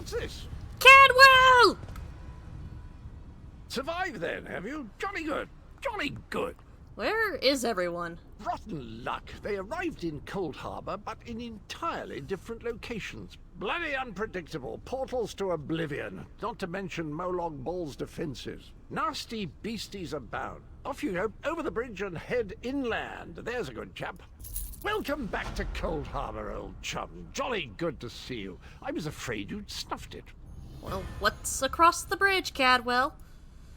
What's this? Cadwell! Survived then, have you? Jolly good. Jolly good. Where is everyone? Rotten luck. They arrived in Cold Harbor, but in entirely different locations. Bloody unpredictable. Portals to oblivion. Not to mention Molag Ball's defenses. Nasty beasties abound. Off you go, over the bridge and head inland. There's a good chap. Welcome back to Cold Harbor, old chum. Jolly good to see you. I was afraid you'd snuffed it. Well, what's across the bridge, Cadwell?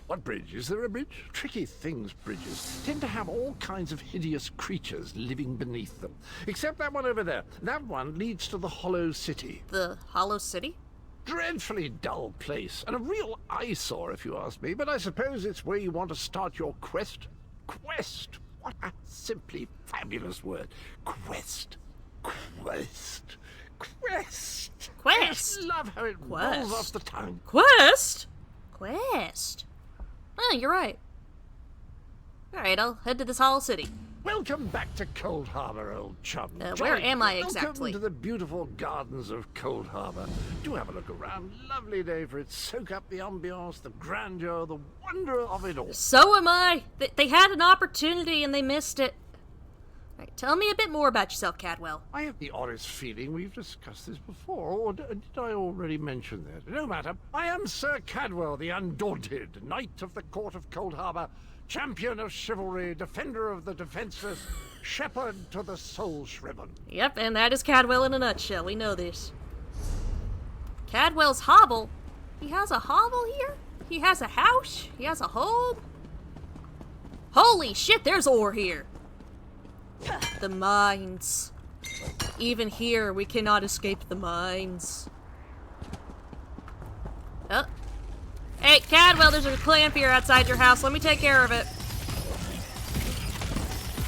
What bridge? Is there a bridge? Tricky things, bridges. Tend to have all kinds of hideous creatures living beneath them. Except that one over there. That one leads to the Hollow City. The Hollow City? Dreadfully dull place, and a real eyesore if you ask me, but I suppose it's where you want to start your quest. Quest! What a simply fabulous word. Quest. Quest. Quest. Quest? I love how it rolls off the tongue. Quest? Quest? Oh, you're right. Alright, I'll head to this Hollow City. Welcome back to Cold Harbor, old chum. Where am I exactly? Welcome to the beautiful gardens of Cold Harbor. Do have a look around. Lovely day for it. Soak up the ambiance, the grandeur, the wonder of it all. So am I. They had an opportunity and they missed it. Alright, tell me a bit more about yourself, Cadwell. I have the oddest feeling we've discussed this before, or did I already mention that? No matter. I am Sir Cadwell, the Undaunted, Knight of the Court of Cold Harbor, champion of chivalry, defender of the defenseless, shepherd to the soul-shriven. Yep, and that is Cadwell in a nutshell. We know this. Cadwell's hovel? He has a hovel here? He has a house? He has a home? Holy shit, there's ore here! The mines. Even here, we cannot escape the mines. Oh. Hey, Cadwell, there's a clamp here outside your house. Let me take care of it.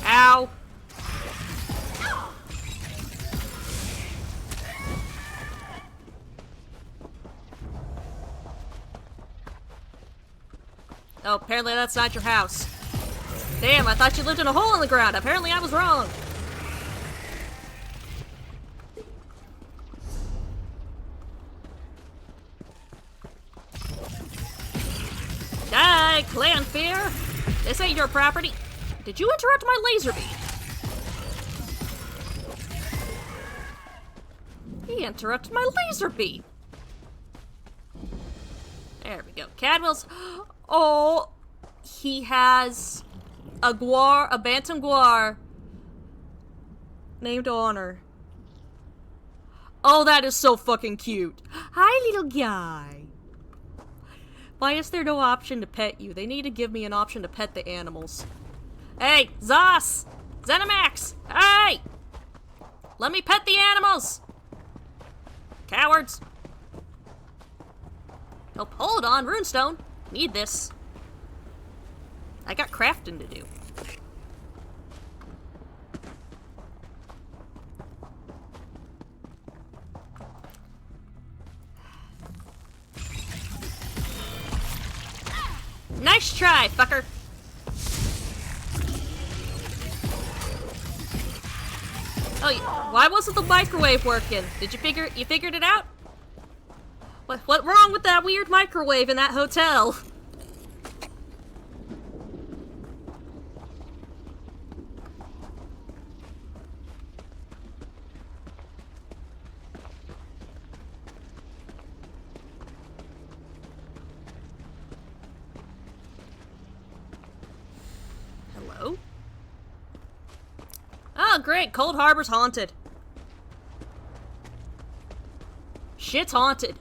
Ow. Oh, apparently that's not your house. Damn, I thought you lived in a hole in the ground. Apparently I was wrong. Die, clan fear! This ain't your property. Did you interrupt my laser beam? He interrupted my laser beam. There we go. Cadwell's... Oh, he has a bantam guar named Honor. Oh, that is so fucking cute. Hi, little guy. Why is there no option to pet you? They need to give me an option to pet the animals. Hey, Zos! Zenimax! Hey! Let me pet the animals! Cowards! Oh, hold on, Runestone. Need this. I got crafting to do. Nice try, fucker. Oh, why wasn't the microwave working? Did you figured it out? What wrong with that weird microwave in that hotel? Hello? Oh, great. Cold Harbor's haunted. Shit's haunted.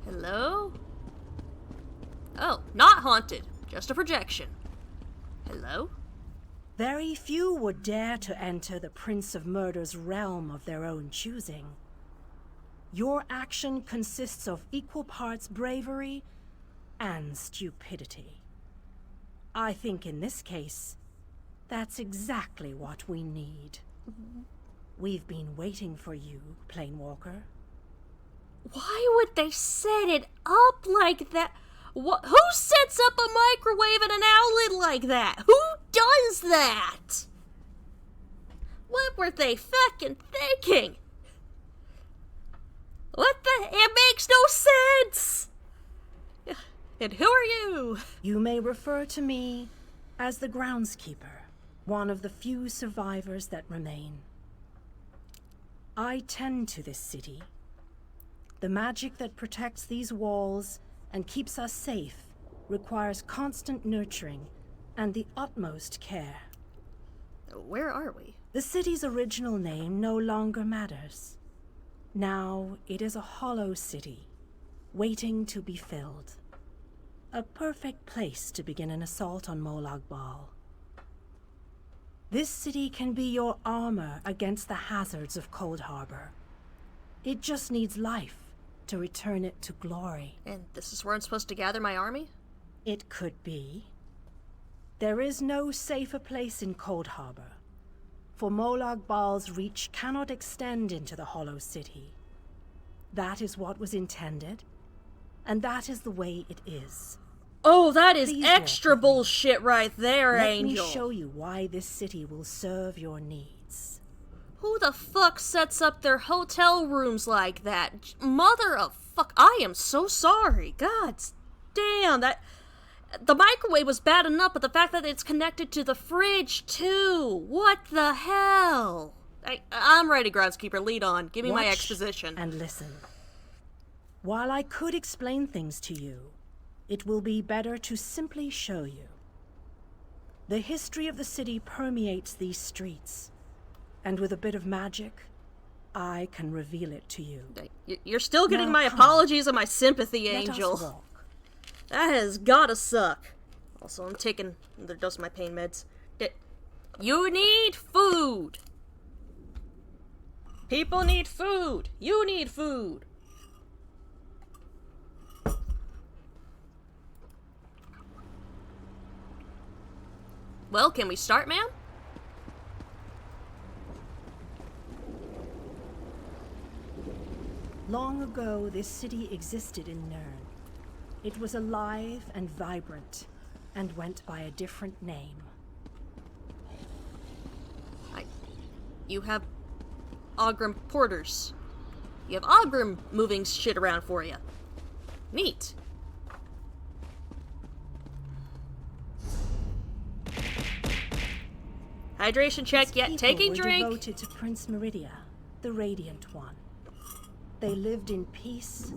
Hello? Oh, not haunted. Just a projection. Hello? Very few would dare to enter the Prince of Murder's realm of their own choosing. Your action consists of equal parts bravery and stupidity. I think in this case, that's exactly what we need. We've been waiting for you, Planewalker. Why would they set it up like that? Who sets up a microwave and an outlet like that? Who does that? What were they fucking thinking? It makes no sense! And who are you? You may refer to me as the groundskeeper, one of the few survivors that remain. I tend to this city. The magic that protects these walls and keeps us safe requires constant nurturing and the utmost care. Where are we? The city's original name no longer matters. Now it is a hollow city, waiting to be filled. A perfect place to begin an assault on Molag Bal. This city can be your armor against the hazards of Cold Harbor. It just needs life to return it to glory. And this is where I'm supposed to gather my army? It could be. There is no safer place in Cold Harbor, for Molag Bal's reach cannot extend into the Hollow City. That is what was intended, and that is the way it is. Oh, that is Please extra bullshit right there, Angel. Let me show you why this city will serve your needs. Who the fuck sets up their hotel rooms like that? Mother of fuck, I am so sorry. God damn, that... The microwave was bad enough, but the fact that it's connected to the fridge, too. What the hell? I'm ready, groundskeeper. Lead on. Give me my exposition. And listen. While I could explain things to you, it will be better to simply show you. The history of the city permeates these streets, and with a bit of magic, I can reveal it to you. You're still getting Now, my apologies and my sympathy, Let Angel. us walk. That has gotta suck. Also, I'm taking another dose of my pain meds. You need food! People need food! You need food! Well, can we start, ma'am? Long ago, this city existed in Nirn. It was alive and vibrant, and went by a different name. You have Ogrim porters. You have Ogrim moving shit around for you. Neat. Hydration check, yet taking drink. Devoted to Prince Meridia, the Radiant One. They lived in peace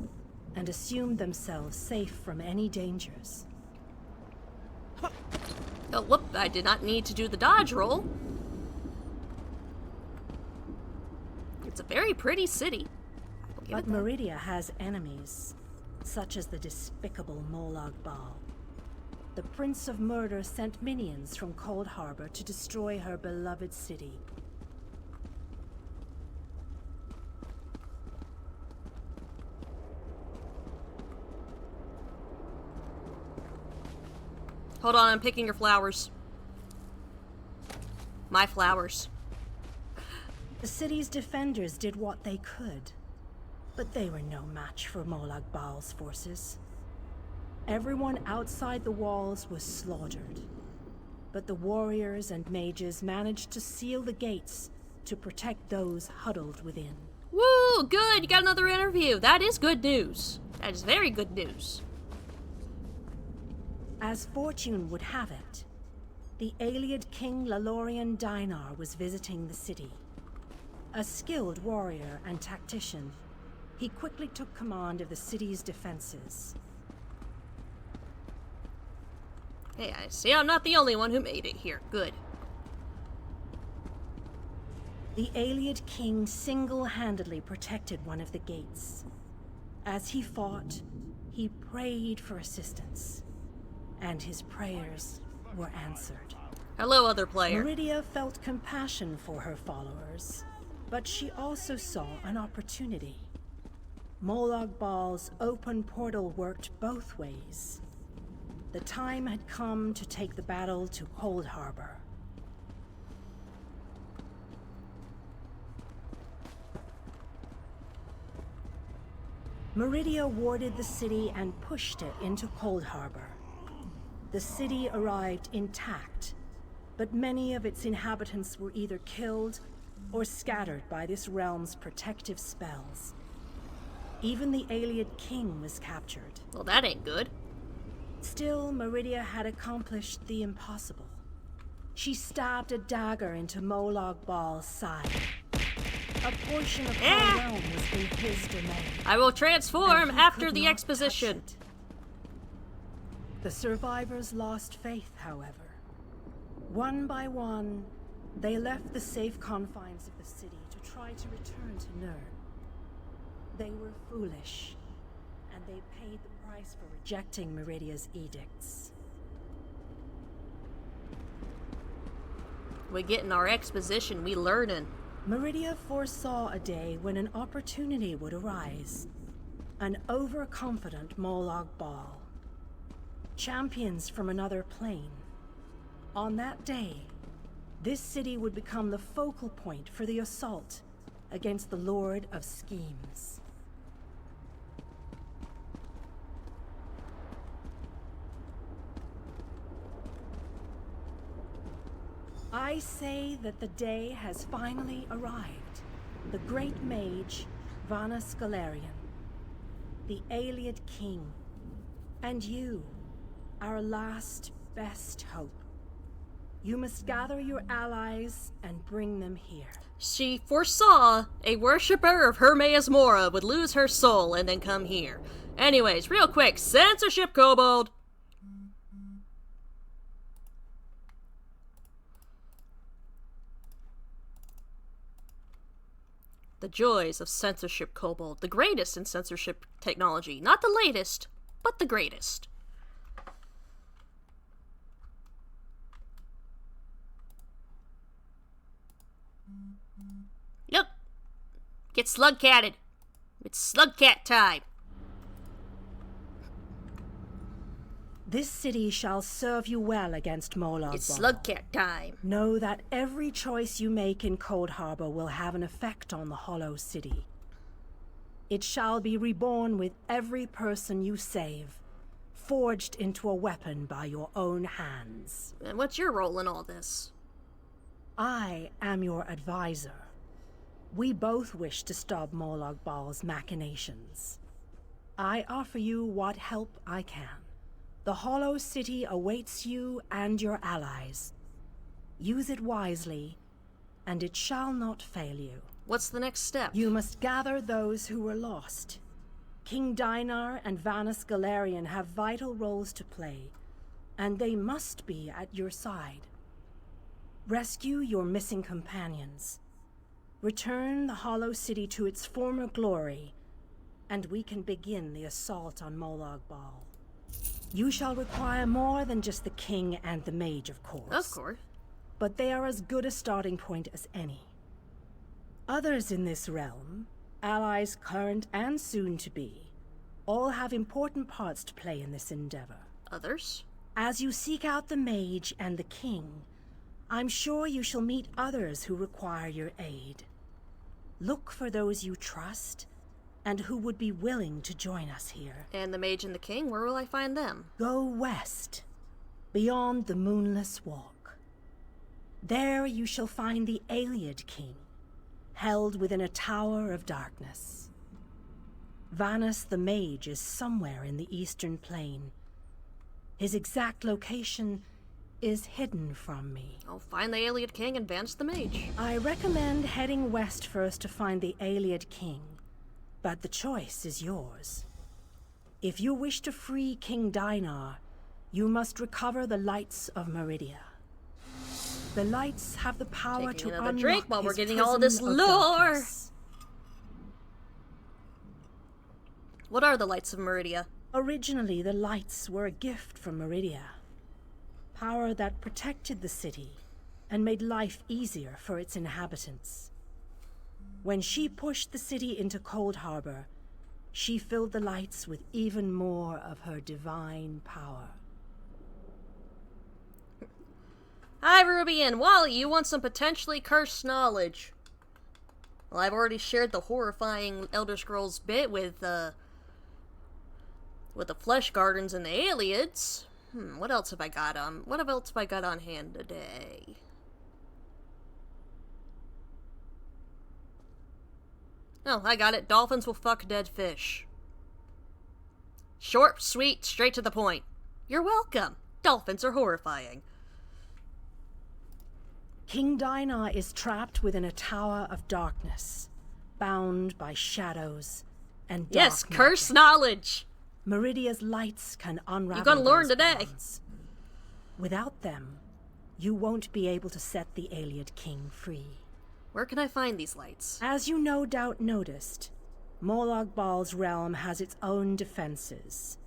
and assumed themselves safe from any dangers. Oh, whoop, I did not need to do the dodge roll. It's a very pretty city. But Meridia has enemies, such as the despicable Molag Bal. The Prince of Murder sent minions from Cold Harbor to destroy her beloved city. Hold on, I'm picking your flowers. My flowers. The city's defenders did what they could, but they were no match for Molag Bal's forces. Everyone outside the walls was slaughtered, but the warriors and mages managed to seal the gates to protect those huddled within. Woo, good, you got another interview. That is good news. That is very good news. As fortune would have it, the Ayleid King Lalorian Dinar was visiting the city. A skilled warrior and tactician, he quickly took command of the city's defenses. Hey, I see I'm not the only one who made it here. Good. The Ayleid King single-handedly protected one of the gates. As he fought, he prayed for assistance, and his prayers were answered. Hello, other player. Meridia felt compassion for her followers, but she also saw an opportunity. Molag Bal's open portal worked both ways. The time had come to take the battle to Cold Harbor. Meridia warded the city and pushed it into Cold Harbor. The city arrived intact, but many of its inhabitants were either killed or scattered by this realm's protective spells. Even the Ayleid king was captured. Well, that ain't good. Still, Meridia had accomplished the impossible. She stabbed a dagger into Molag Bal's side. A portion of her realm was in his domain. I will transform after the exposition. The survivors lost faith, however. One by one, they left the safe confines of the city to try to return to Nirn. They were foolish, and they paid the price for rejecting Meridia's edicts. We getting our exposition, we learning. Meridia foresaw a day when an opportunity would arise. An overconfident Molag Bal. Champions from another plane. On that day, this city would become the focal point for the assault against the Lord of Schemes. I say that the day has finally arrived. The great mage, Vanas Galarian, the Ayleid king, and you, our last best hope. You must gather your allies and bring them here. She foresaw a worshipper of Hermaeus Mora would lose her soul and then come here. Anyways, real quick, censorship, Kobold! The joys of censorship, Kobold. The greatest in censorship technology. Not the latest, but the greatest. Look! Get slug-catted. It's slug-cat time. This city shall serve you well against Molag. It's slug-cat time. Know that every choice you make in Cold Harbor will have an effect on the Hollow City. It shall be reborn with every person you save, forged into a weapon by your own hands. And what's your role in all this? I am your advisor. We both wish to stop Molag Bal's machinations. I offer you what help I can. The Hollow City awaits you and your allies. Use it wisely, and it shall not fail you. What's the next step? You must gather those who were lost. King Dinar and Vanas Galarian have vital roles to play, and they must be at your side. Rescue your missing companions. Return the Hollow City to its former glory, and we can begin the assault on Molag Bal. You shall require more than just the king and the mage, of course. Of course. But they are as good a starting point as any. Others in this realm, allies current and soon to be, all have important parts to play in this endeavor. Others? As you seek out the mage and the king, I'm sure you shall meet others who require your aid. Look for those you trust, and who would be willing to join us here. And the mage and the king, where will I find them? Go west, beyond the Moonless Walk. There you shall find the Ayleid king, held within a tower of darkness. Vanas the mage is somewhere in the eastern plain. His exact location is hidden from me. I'll find the Ayleid king and Vanas the mage. I recommend heading west first to find the Ayleid king. But the choice is yours. If you wish to free King Dinar, you must recover the lights of Meridia. The lights have the power to unlock drink while we're his getting all this prison of lore. darkness. What are the lights of Meridia? Originally, the lights were a gift from Meridia. Power that protected the city and made life easier for its inhabitants. When she pushed the city into Cold Harbor, she filled the lights with even more of her divine power. Hi, Ruby and Wally, you want some potentially cursed knowledge? Well, I've already shared the horrifying Elder Scrolls bit with with the Flesh Gardens and the Aliens. What else have I got on? What else have I got on hand today? Oh, I got it. Dolphins will fuck dead fish. Short, sweet, straight to the point. You're welcome. Dolphins are horrifying. King Dinah is trapped within a tower of darkness, bound by shadows and dark Yes, curse knowledge. Meridia's lights can unravel. You're gonna learn those today. bonds. Without them, you won't be able to set the Ayleid King free. Where can I find these lights? As you no doubt noticed, Molag Bal's realm has its own defenses.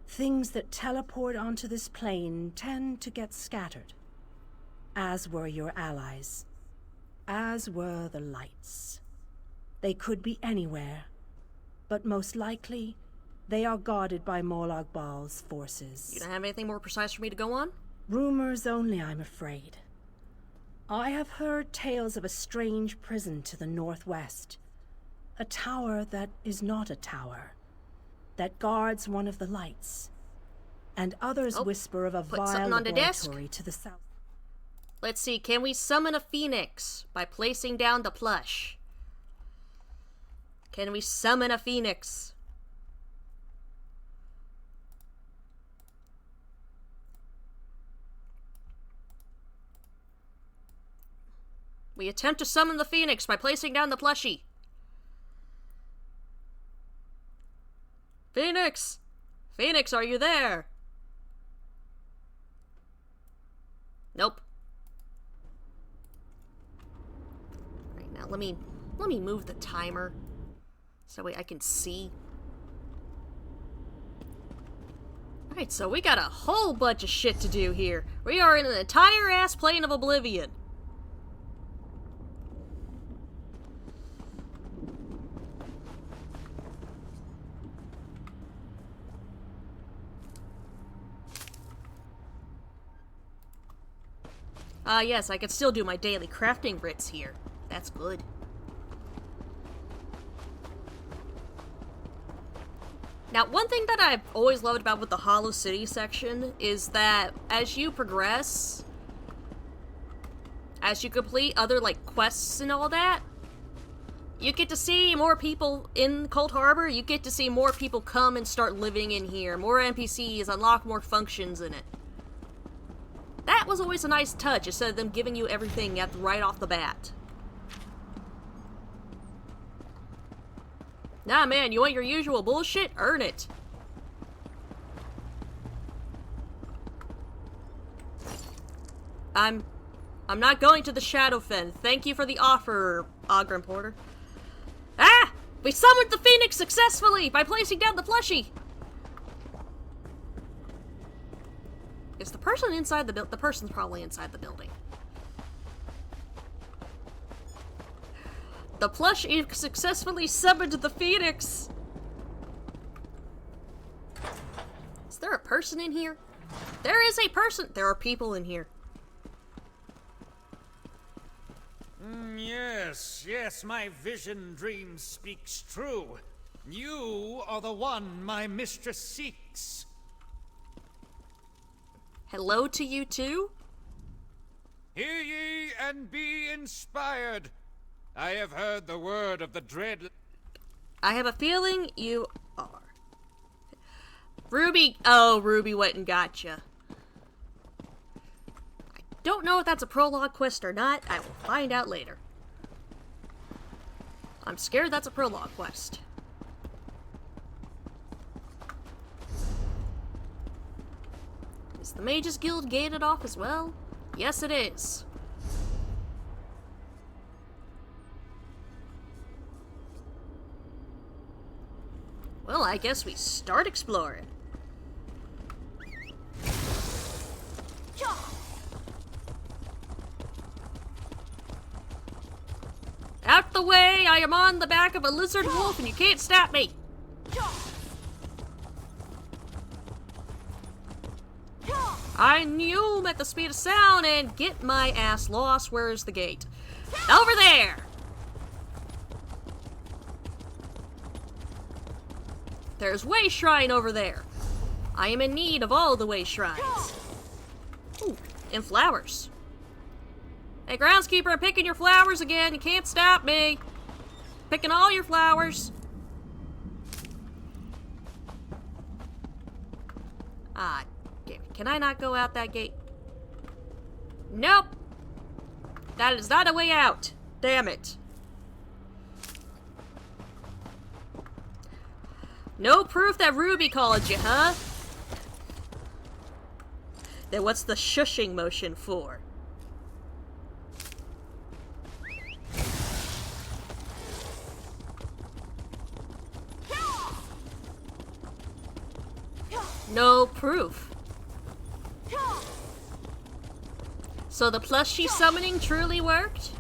Things that teleport onto this plane tend to get scattered. As were your allies. As were the lights. They could be anywhere, but most likely, they are guarded by Molag Bal's forces. You don't have anything more precise for me to go on? Rumors only, I'm afraid. I have heard tales of a strange prison to the northwest. A tower that is not a tower. That guards one of the lights. And others whisper of a vile laboratory to the south. Let's see, can we summon a phoenix by placing down the plush? Can we summon a phoenix? We attempt to summon the phoenix by placing down the plushie. Phoenix! Phoenix, are you there? Nope. Right now, let me move the timer so that way I can see. Alright, so we got a whole bunch of shit to do here. We are in an entire ass plane of oblivion. Yes, I can still do my daily crafting writs here. That's good. Now, one thing that I've always loved about with the Hollow City section is that as you progress, as you complete other, like, quests and all that, you get to see more people in Cold Harbor. You get to see more people come and start living in here. More NPCs, unlock more functions in it. That was always a nice touch, instead of them giving you everything right off the bat. Nah, man, you want your usual bullshit? Earn it. I'm not going to the Shadowfen. Thank you for the offer, Ogren Porter. Ah! We summoned the Phoenix successfully by placing down the plushie! Is the person inside the building? The person's probably inside the building. The plush successfully summoned the Phoenix! Is there a person in here? There is a person! There are people in here. Yes, my vision dream speaks true. You are the one my mistress seeks. Hello to you too? Hear ye and be inspired. I have heard the word of the dread. I have a feeling you are. Ruby. Oh, Ruby went and gotcha. I don't know if that's a prologue quest or not. I will find out later. I'm scared that's a prologue quest. Is the Mages Guild gated off as well? Yes, it is. Well, I guess we start exploring. Out the way! I am on the back of a lizard wolf and you can't stop me! I knew at the speed of sound and get my ass lost. Where's the gate? Over there! There's Way Shrine over there. I am in need of all the Way Shrines. Ooh, and flowers. Hey, groundskeeper, I'm picking your flowers again. You can't stop me. Picking all your flowers. Ah, can I not go out that gate? Nope. That is not a way out. Damn it. No proof that Ruby called you, huh? Then what's the shushing motion for? No proof. So the plushie summoning truly worked?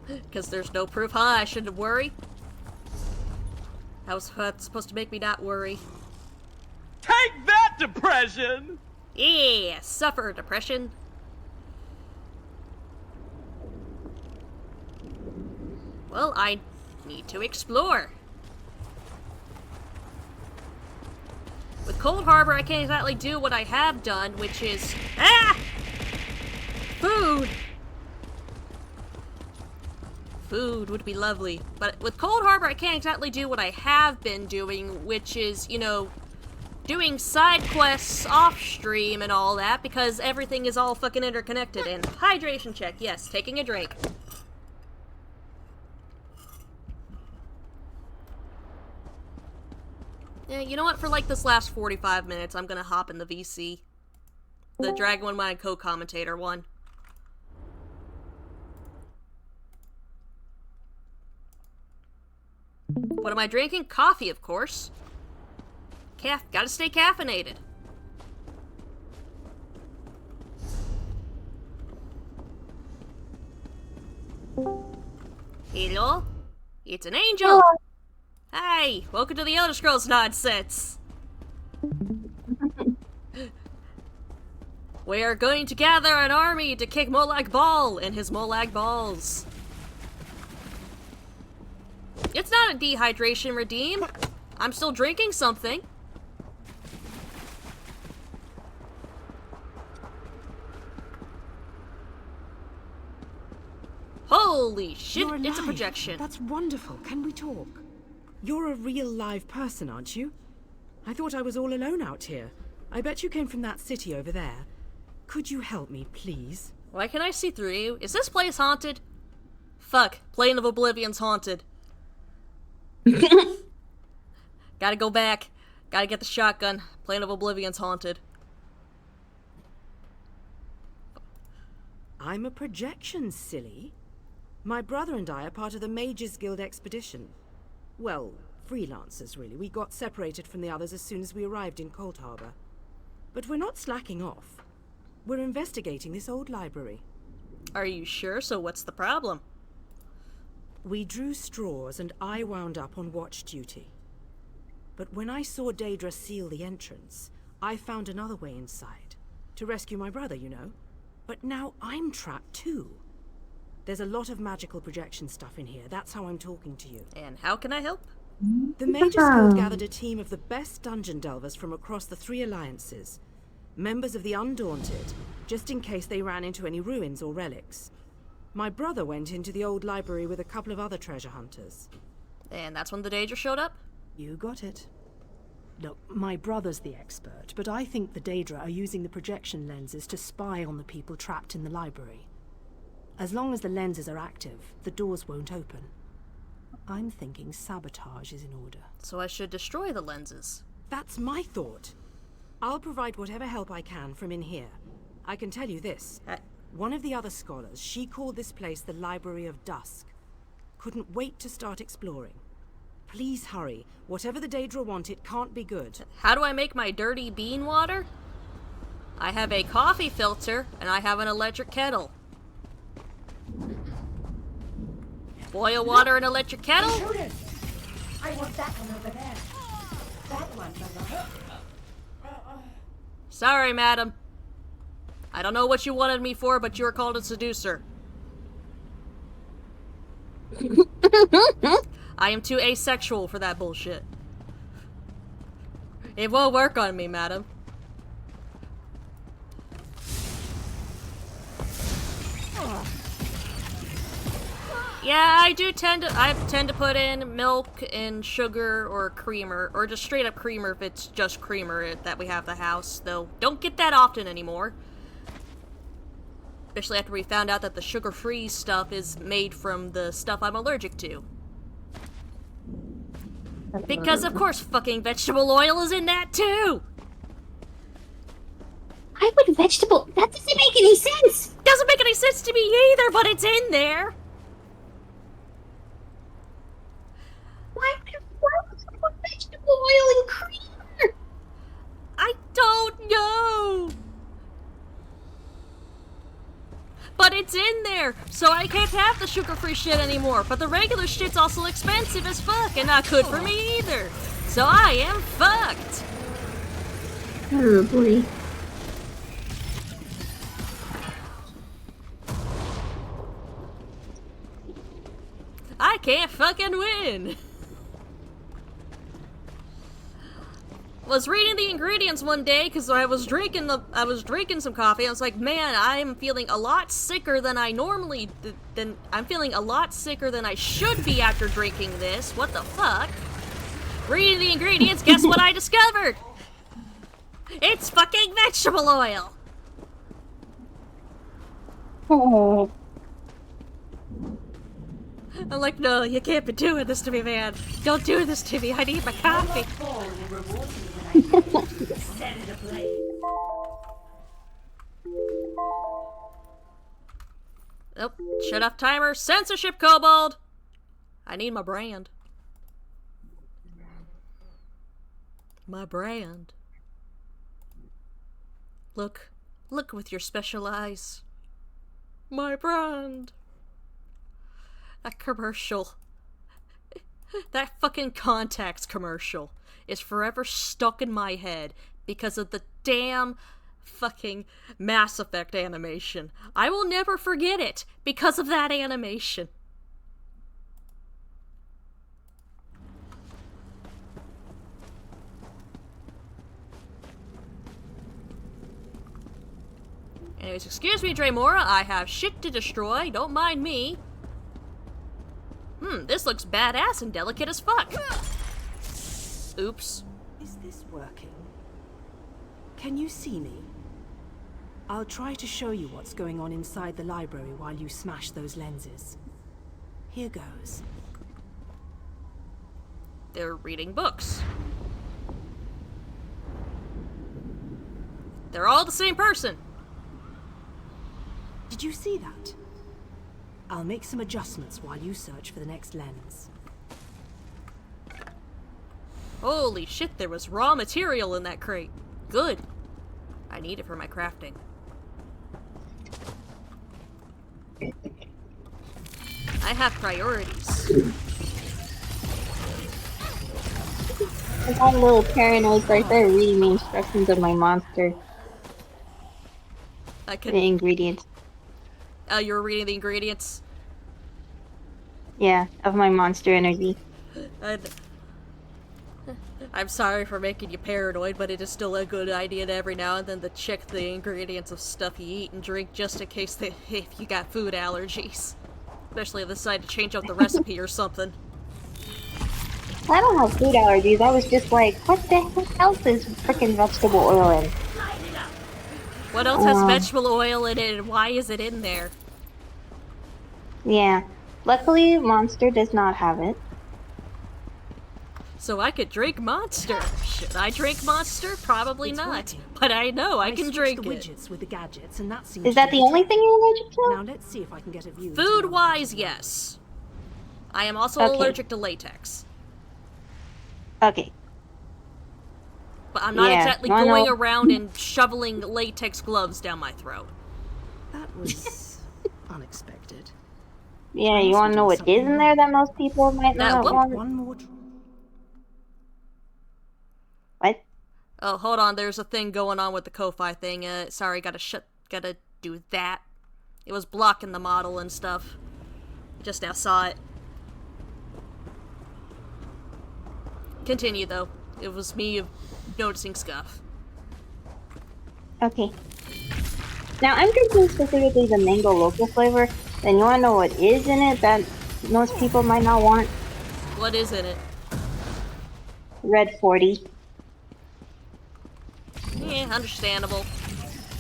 Because there's no proof, huh? I shouldn't worry. How was that supposed to make me not worry? Take that, depression! Yeah, suffer depression. Well, I need to explore. With Cold Harbor, I can't exactly do what I have done, which is... Ah! Food! Food would be lovely. But with Cold Harbor, I can't exactly do what I have been doing, which is, you know, doing side quests off-stream and all that, because everything is all fucking interconnected. And hydration check, yes, taking a drink. Yeah, you know what? For like this last 45 minutes, I'm gonna hop in the VC. The Dragon One Mind co-commentator one. What am I drinking? Coffee, of course. Gotta stay caffeinated. Hello? It's an angel! Hey, welcome to the Elder Scrolls nonsense. We are going to gather an army to kick Molag Bal and his Molag balls. It's not a dehydration redeem. I'm still drinking something. Holy shit, You're it's a alive. projection. That's wonderful. Can we talk? You're a real live person, aren't you? I thought I was all alone out here. I bet you came from that city over there. Could you help me, please? Why can I see through you? Is this place haunted? Fuck, Plane of Oblivion's haunted. Gotta go back. Gotta get the shotgun. Plane of Oblivion's haunted. I'm a projection, silly. My brother and I are part of the Mages Guild expedition. Well, freelancers, really. We got separated from the others as soon as we arrived in Cold Harbor. But we're not slacking off. We're investigating this old library. Are you sure? So what's the problem? We drew straws and I wound up on watch duty. But when I saw Daedra seal the entrance, I found another way inside. To rescue my brother, you know. But now I'm trapped too. There's a lot of magical projection stuff in here. That's how I'm talking to you. And how can I help? The Mages Guild gathered a team of the best dungeon delvers from across the 3 alliances. Members of the Undaunted, just in case they ran into any ruins or relics. My brother went into the old library with a couple of other treasure hunters. And that's when the Daedra showed up? You got it. Look, my brother's the expert, but I think the Daedra are using the projection lenses to spy on the people trapped in the library. As long as the lenses are active, the doors won't open. I'm thinking sabotage is in order. So I should destroy the lenses. That's my thought. I'll provide whatever help I can from in here. I can tell you this. One of the other scholars, she called this place the Library of Dusk. Couldn't wait to start exploring. Please hurry. Whatever the Daedra want, it can't be good. How do I make my dirty bean water? I have a coffee filter, and I have an electric kettle. Boil water in electric kettle? I want that one over there. That one, brother. Sorry, madam. I don't know what you wanted me for, but you were called a seducer. I am too asexual for that bullshit. It won't work on me, madam. Yeah, I tend to put in milk and sugar or creamer, or just straight up creamer if it's just creamer that we have at the house, though don't get that often anymore. Especially after we found out that the sugar-free stuff is made from the stuff I'm allergic to. Because of course fucking vegetable oil is in that too! Why would vegetable... That doesn't make any sense! Doesn't make any sense to me either, but it's in there! Why would you put vegetable oil in creamer? I don't know! But it's in there, so I can't have the sugar-free shit anymore. But the regular shit's also expensive as fuck, and not good for me either. So I am fucked. Oh boy. I can't fucking win. Was reading the ingredients one day because I was drinking some coffee. I was like, man, I am feeling a lot sicker than I normally I'm feeling a lot sicker than I should be after drinking this. What the fuck? Reading the ingredients, guess what I discovered? It's fucking vegetable oil. Oh. I'm like, no, you can't be doing this to me, man. Don't do this to me. I need my coffee. Oh, shut off timer. Censorship, Kobold! I need my brand. My brand. Look with your special eyes. My brand. That commercial. That fucking Contacts commercial is forever stuck in my head because of the damn fucking Mass Effect animation. I will never forget it because of that animation. Anyways, excuse me, Dremora, I have shit to destroy, don't mind me. This looks badass and delicate as fuck. Oops. Is this working? Can you see me? I'll try to show you what's going on inside the library while you smash those lenses. Here goes. They're reading books. They're all the same person. Did you see that? I'll make some adjustments while you search for the next lens. Holy shit, there was raw material in that crate. Good. I need it for my crafting. I have priorities. I got a little paranoid, so I started reading the instructions of my monster. The ingredients. Oh, you were reading the ingredients? Yeah, of my monster energy. I'm sorry for making you paranoid, but it is still a good idea to every now and then to check the ingredients of stuff you eat and drink just in case if you got food allergies. Especially if they decide to change up the recipe or something. I don't have food allergies, I was just like, what the heck else is frickin' vegetable oil in? What else has vegetable oil in it and why is it in there? Yeah. Luckily, Monster does not have it. So I could drink Monster. Should I drink Monster? Probably It's not. working. But I know I can drink the it. widgets with the gadgets, and that seems Is that to the be only thing you're allergic to? Now let's see if I can get a view. Food-wise, yes. I am also Okay. allergic to latex. Okay. But I'm not Yeah, exactly well, going no. around and shoveling latex gloves down my throat. That was unexpected. Yeah, you wanna know what is in there that most people might not want? One more. What? Oh, hold on. There's a thing going on with the Ko-Fi thing. Sorry, gotta do that. It was blocking the model and stuff. Just now saw it. Continue, though. It was me noticing stuff. Okay. Now, I'm drinking specifically the mango local flavor, and you wanna know what is in it that most people might not want? What is in it? Red 40. Yeah, understandable.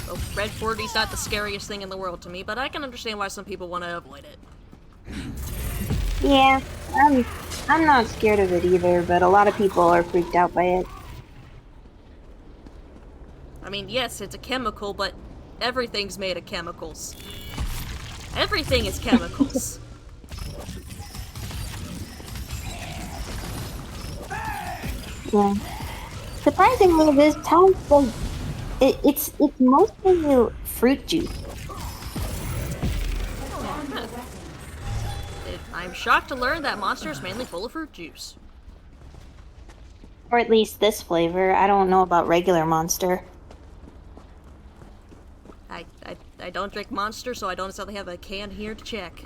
Well, Red 40's not the scariest thing in the world to me, but I can understand why some people want to avoid it. Yeah, I'm not scared of it either, but a lot of people are freaked out by it. I mean, yes, it's a chemical, but everything's made of chemicals. Everything is chemicals. Yeah. Surprisingly, this tastes like it's mostly fruit juice. I'm shocked to learn that Monster is mainly full of fruit juice. Or at least this flavor. I don't know about regular Monster. I don't drink Monster, so I don't necessarily have a can here to check.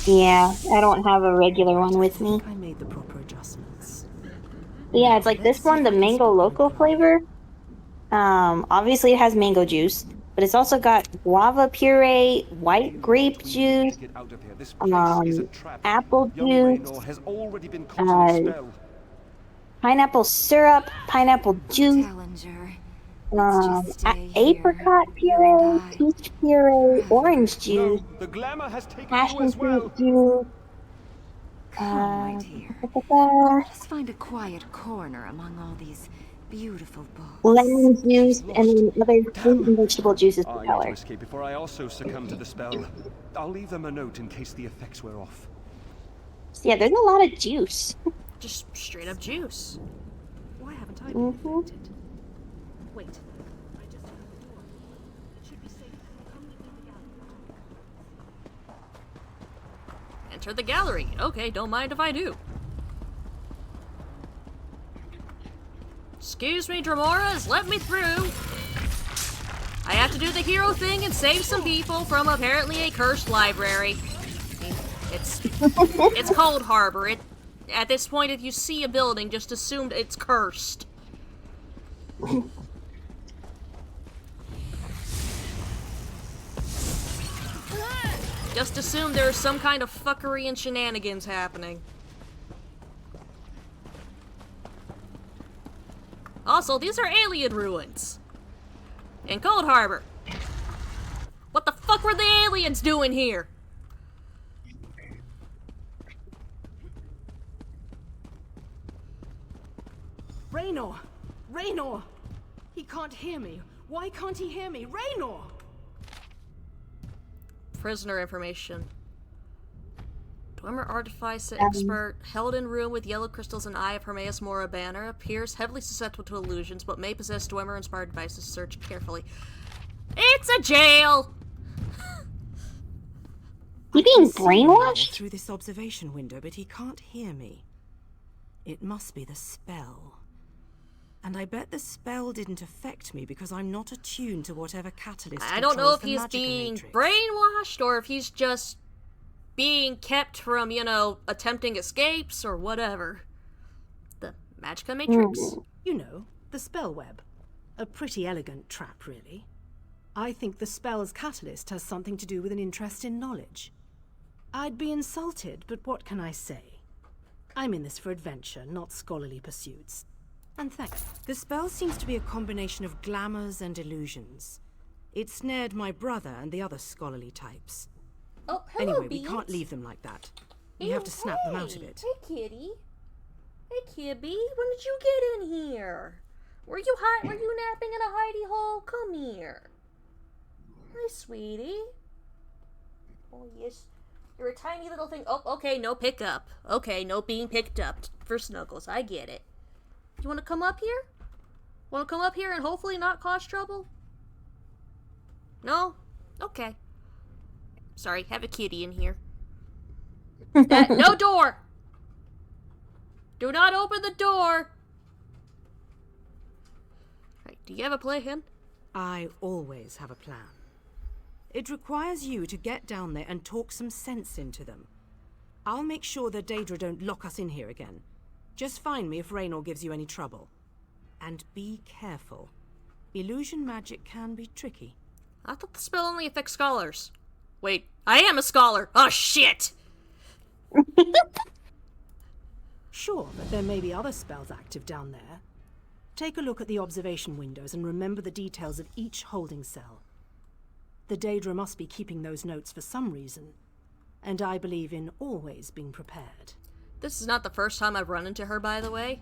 Yeah, I don't have a regular one with me. I made the proper adjustments. Yeah, it's like this one, the mango loco flavor. Obviously it has mango juice, but it's also got guava puree, white grape juice, apple juice, pineapple syrup, pineapple juice, apricot puree, peach puree, orange juice, passion fruit juice. Just find a quiet corner among all these beautiful books. Lemon juice and then other fruit and vegetable juices to I need color. to escape before I also succumb to the spell. I'll leave them a note in case the effects wear off. So yeah, there's a lot of juice. Just straight up juice. Why haven't I been infected? Wait. Enter the gallery. Okay, don't mind if I do. Excuse me, Dramoras, let me through. I have to do the hero thing and save some people from apparently a cursed library. It's Cold Harbor. At this point, if you see a building, just assume it's cursed. Just assume there's some kind of fuckery and shenanigans happening. Also, these are alien ruins. In Cold Harbor. What the fuck were the aliens doing here? Raynor! Raynor! He can't hear me. Why can't he hear me? Raynor! Prisoner information. Dwemer Artifice Expert, held in room with yellow crystals and Eye of Hermaeus Mora banner, appears heavily susceptible to illusions, but may possess Dwemer-inspired devices. Search carefully. It's a jail! You being brainwashed? Through this observation window, but he can't hear me. It must be the spell. And I bet the spell didn't affect me because I'm not attuned to whatever catalyst I don't know if the he's magical being matrix. brainwashed or if he's just being kept from, you know, attempting escapes or whatever. The Magica Matrix? You know, the spell web. A pretty elegant trap, really. I think the spell's catalyst has something to do with an interest in knowledge. I'd be insulted, but what can I say? I'm in this for adventure, not scholarly pursuits. And thanks. The spell seems to be a combination of glamours and illusions. It snared my brother and the other scholarly types. Oh, hello, Anyway, Beans. we can't leave them like that. We have to snap them out of it. Hey, kitty. Hey, Kibby. When did you get in here? Were you napping in a hidey hole? Come here. Hi, sweetie. Oh, yes. You're a tiny little thing. Oh, okay, no pickup. Okay, no being picked up for snuggles. I get it. You want to come up here? Want to come up here and hopefully not cause trouble? No? Okay. Sorry, have a kitty in here. No door! Do not open the door! Right, do you have a plan? I always have a plan. It requires you to get down there and talk some sense into them. I'll make sure the Daedra don't lock us in here again. Just find me if Raynor gives you any trouble. And be careful. Illusion magic can be tricky. I thought the spell only affects scholars. Wait, I am a scholar! Oh, shit! Sure, but there may be other spells active down there. Take a look at the observation windows and remember the details of each holding cell. The Daedra must be keeping those notes for some reason, and I believe in always being prepared. This is not the first time I've run into her, by the way.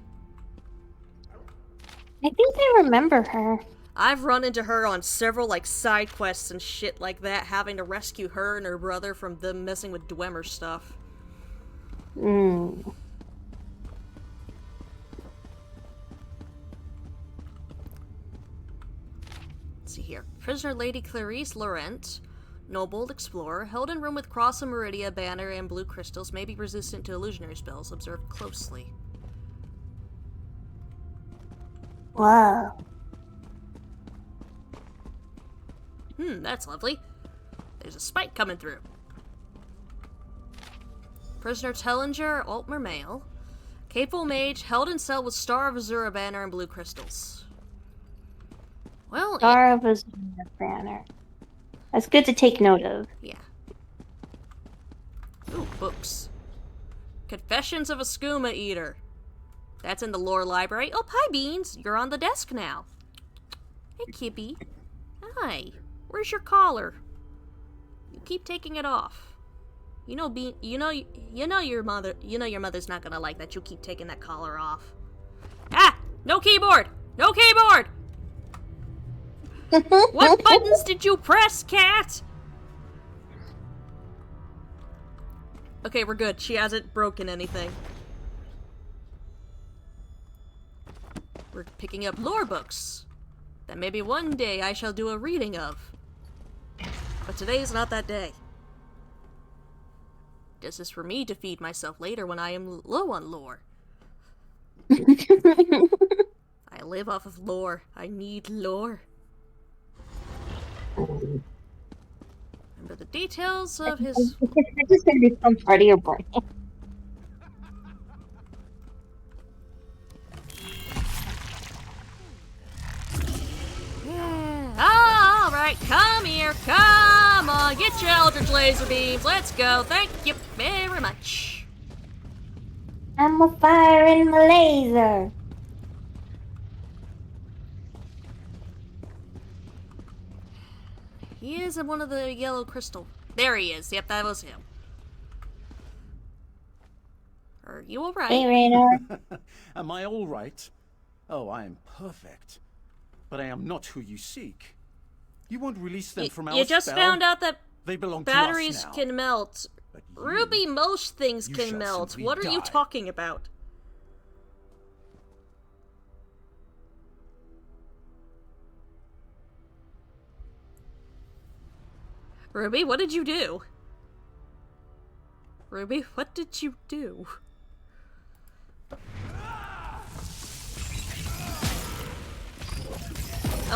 I think I remember her. I've run into her on several, like, side quests and shit like that, having to rescue her and her brother from them messing with Dwemer stuff. Hmm. Let's see here. Prisoner Lady Clarice Laurent, noble explorer, held in room with Cross and Meridia banner and blue crystals, may be resistant to illusionary spells. Observe closely. Wow. That's lovely. There's a spike coming through. Prisoner Tellinger, Altmer male. Capable mage, held in cell with Star of Azura banner and blue crystals. Well, Star of Azura banner. That's good to take note of. Yeah. Ooh, books. Confessions of a Skooma Eater. That's in the lore library. Oh, hi, Beans. You're on the desk now. Hey, Kippy. Hi. Where's your collar? You keep taking it off. You know, your mother's not gonna like that you keep taking that collar off. Ah! No keyboard! No keyboard! What buttons did you press, cat? Okay, we're good. She hasn't broken anything. We're picking up lore books that maybe one day I shall do a reading of. But today is not that day. This is for me to feed myself later when I am low on lore. I live off of lore. I need lore. Remember the details of his... It's just gonna become part of your brain. Yeah. Alright, come here. Come on. Get your Eldritch Laser Beams. Let's go. Thank you very much. I'm a fire in my laser. He is in one of the yellow crystal. There he is. Yep, that was him. Are you alright? Hey, Raynor. Am I alright? Oh, I am perfect. But I am not who you seek. You won't release them from our You just spell. found out that They belong batteries to us now. can melt. Ruby, most things you can shall melt. simply What are you die. talking about? Ruby, what did you do? Ruby, what did you do?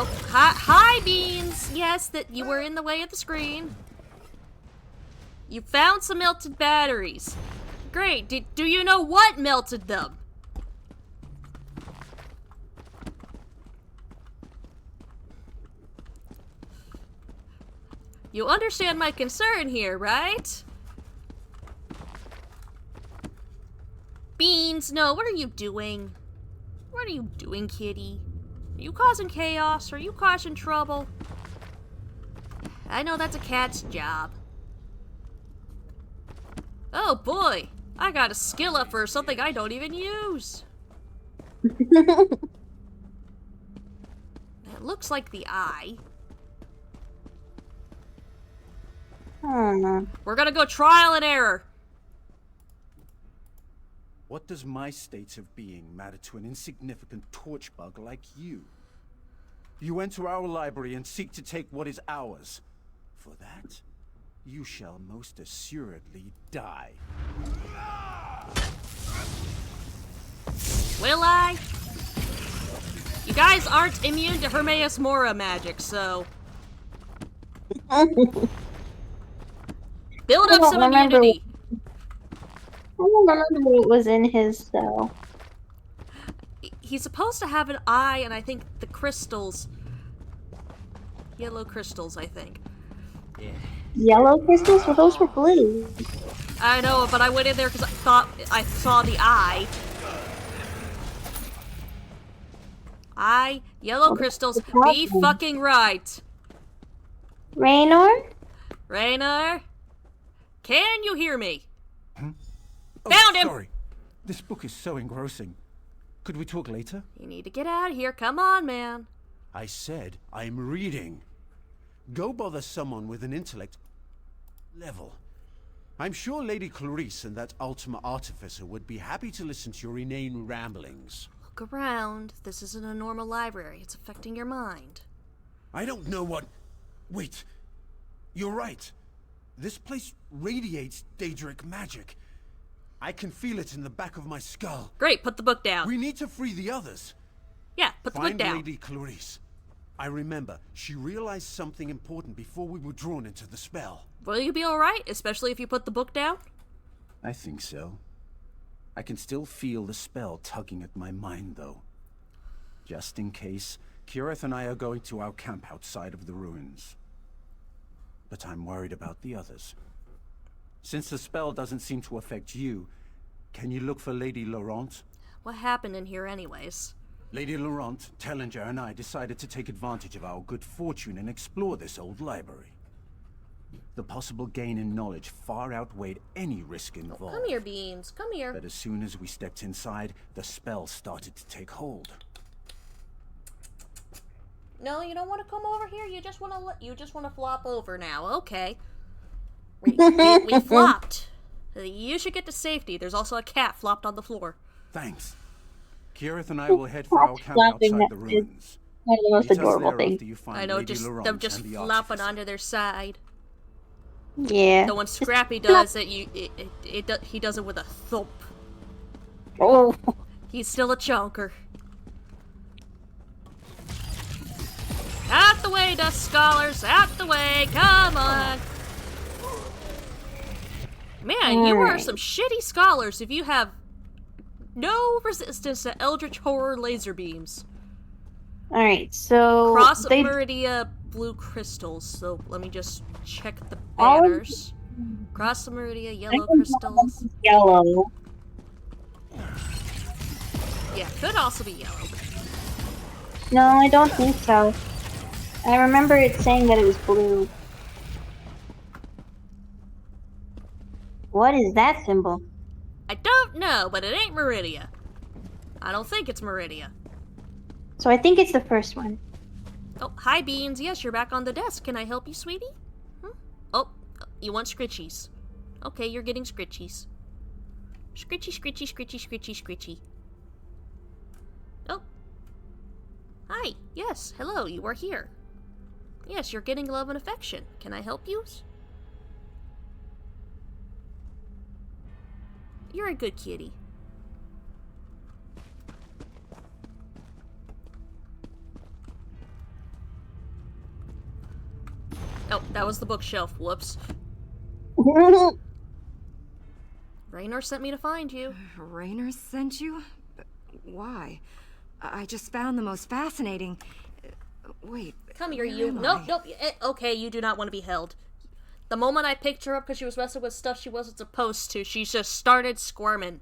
Oh, hi, Beans! Yes, that you were in the way of the screen. You found some melted batteries. Great. Do you know what melted them? You understand my concern here, right? Beans, no, what are you doing? What are you doing, kitty? Are you causing chaos? Are you causing trouble? I know that's a cat's job. Oh boy, I got a skill up for something I don't even use. It looks like the eye. We're gonna go trial and error. What does my state of being matter to an insignificant torch bug like you? You enter our library and seek to take what is ours. For that, you shall most assuredly die. Will I? You guys aren't immune to Hermaeus Mora magic, so... Build up some immunity. I don't remember what was in his cell. he's supposed to have an eye, and I think the crystals... Yellow crystals, I think. Yellow crystals? Well, those were blue. I know, but I went in there because I thought I saw the eye. Yellow crystals, be fucking right. Raynor? Raynor? Can you hear me? Oh, Found him! Sorry. This book is so engrossing. Could we talk later? You need to get out of here. Come on, man. I said I'm reading. Go bother someone with an intellect level. I'm sure Lady Clarice and that Ultima Artificer would be happy to listen to your inane ramblings. Look around. This isn't a normal library. It's affecting your mind. I don't know what... Wait. You're right. This place radiates Daedric magic. I can feel it in the back of my skull. Great, put the book down. We need to free the others. Yeah, put the book down. Find Lady Clarice. I remember, she realized something important before we were drawn into the spell. Will you be alright, especially if you put the book down? I think so. I can still feel the spell tugging at my mind, though. Just in case, Kirith and I are going to our camp outside of the ruins. But I'm worried about the others. Since the spell doesn't seem to affect you, can you look for Lady Laurent? What happened in here anyways? Lady Laurent, Tellinger, and I decided to take advantage of our good fortune and explore this old library. The possible gain in knowledge far outweighed any risk involved. Oh, come here, Beans. Come here. But as soon as we stepped inside, the spell started to take hold. No, you don't want to come over here. You just want to flop over now. Okay. We flopped. You should get to safety. There's also a cat flopped on the floor. Thanks. Kirith and I will head for our camp outside the ruins. One of the most adorable things. I know, just them just flopping onto their side. Yeah. The one Scrappy does that he does it with a thump. Oh. He's still a chunker. Out the way, Dust Scholars! Out the way! Come on! Man, you are some shitty scholars if you have no resistance to Eldritch Horror laser beams. Alright, so... Cross Meridia blue crystals. So let me just check the banners. Cross Meridia yellow crystals. Yellow. Yeah, could also be yellow. No, I don't think so. I remember it saying that it was blue. What is that symbol? I don't know, but it ain't Meridia. I don't think it's Meridia. So I think it's the first one. Oh, hi Beans. Yes, you're back on the desk. Can I help you, sweetie? Oh, you want scritchies. Okay, you're getting scritchies. Scritchy, scritchy, scritchy, scritchy, scritchy. Oh. Hi. Yes, hello, you are here. Yes, you're getting love and affection. Can I help you? You're a good kitty. Oh, that was the bookshelf. Whoops. Raynor sent me to find you. Raynor sent you? Why? I just found the most fascinating... Wait. Come here, you. Nope, nope. Okay, you do not want to be held. The moment I picked her up because she was messing with stuff she wasn't supposed to, she just started squirming.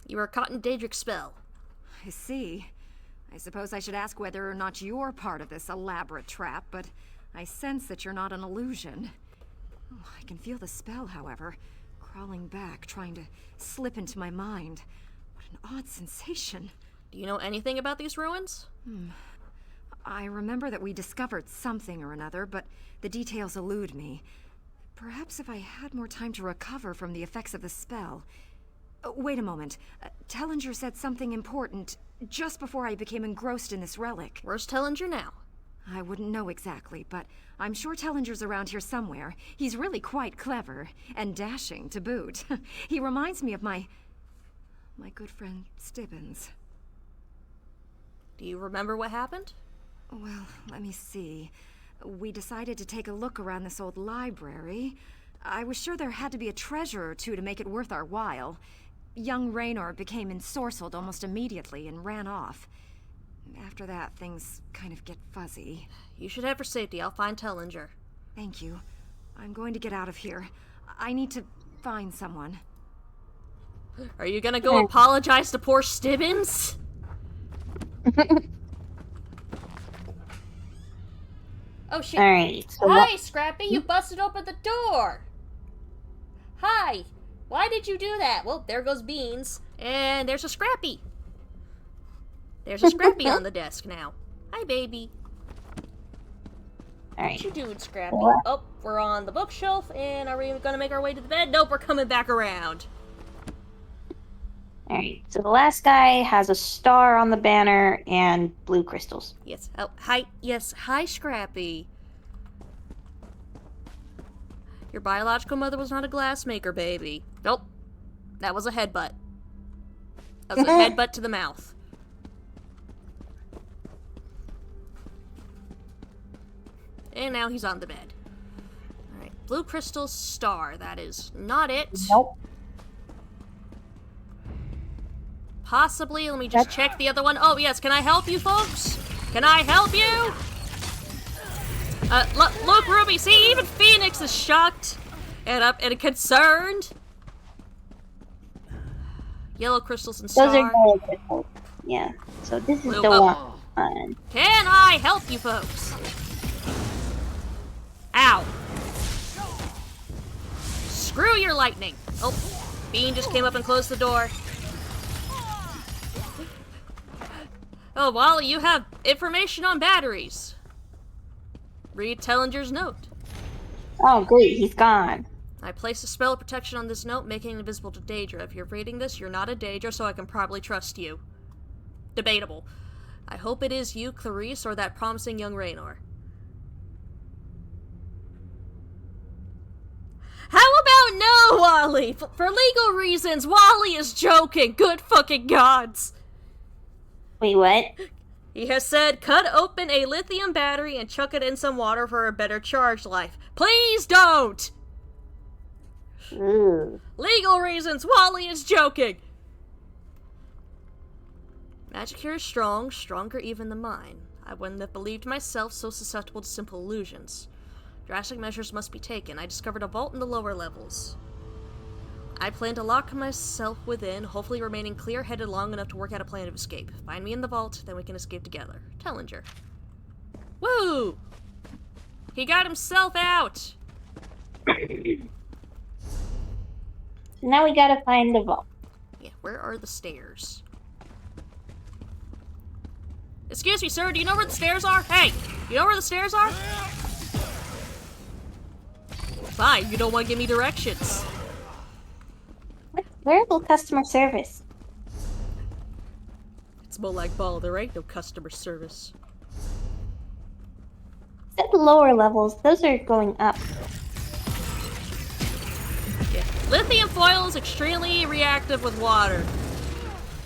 You were caught in Daedric's spell. I see. I suppose I should ask whether or not you're part of this elaborate trap, but I sense that you're not an illusion. Oh, I can feel the spell, however, crawling back, trying to slip into my mind. What an odd sensation. Do you know anything about these ruins? I remember that we discovered something or another, but the details elude me. Perhaps if I had more time to recover from the effects of the spell... wait a moment. Tellinger said something important just before I became engrossed in this relic. Where's Tellinger now? I wouldn't know exactly, but I'm sure Tellinger's around here somewhere. He's really quite clever, and dashing to boot. He reminds me of my good friend Stibbins. Do you remember what happened? Well, let me see. We decided to take a look around this old library. I was sure there had to be a treasure or two to make it worth our while. young Raynor became ensorcelled almost immediately and ran off. After that, things kind of get fuzzy. You should head for safety. I'll find Tellinger. Thank you. I'm going to get out of here. I need to find someone. Are you gonna go apologize to poor Stibbins? Oh shit. Alright, so Hi, Scrappy, you busted open the door! Hi! Why did you do that? Well, there goes Beans. And there's a Scrappy. There's a Scrappy on the desk now. Hi, baby. Alright. What you doing, Scrappy? What? Oh, we're on the bookshelf, and are we gonna make our way to the bed? Nope, we're coming back around. Alright, so the last guy has a star on the banner and blue crystals. Yes. Oh, hi. Yes, hi, Scrappy. Your biological mother was not a glassmaker, baby. Nope. That was a headbutt. That was a headbutt to the mouth. And now he's on the bed. Alright, blue crystal star. That is not it. Nope. Possibly. Let me just check the other one. Oh, yes. Can I help you, folks? Can I help you? Look, Ruby. See, even Phoenix is shocked and concerned. Yellow crystals and star. Those are yellow crystals. Yeah. So this is the one. Can I help you, folks? Ow. Screw your lightning. Oh, Bean just came up and closed the door. Oh, Wally, you have information on batteries. Read Tellinger's note. Oh, great, he's gone. I placed a spell of protection on this note, making it invisible to Daedra. If you're reading this, you're not a Daedra, so I can probably trust you. Debatable. I hope it is you, Clarice, or that promising young Raynor. How about no, Wally? For legal reasons, Wally is joking. Good fucking gods. Wait, what? He has said, cut open a lithium battery and chuck it in some water for a better charge life. Please don't! Ooh. Legal reasons, Wally is joking! Magic here is strong, stronger even than mine. I wouldn't have believed myself so susceptible to simple illusions. Drastic measures must be taken. I discovered a vault in the lower levels. I plan to lock myself within, hopefully remaining clear-headed long enough to work out a plan of escape. Find me in the vault, then we can escape together. Tellinger. Woo! He got himself out! Now we gotta find the vault. Yeah, where are the stairs? Excuse me, sir, do you know where the stairs are? Hey, you know where the stairs are? Fine, you don't want to give me directions. Variable customer service. It's Molag Ball, there ain't no customer service. At the lower levels, those are going up. Yeah. Lithium foil is extremely reactive with water.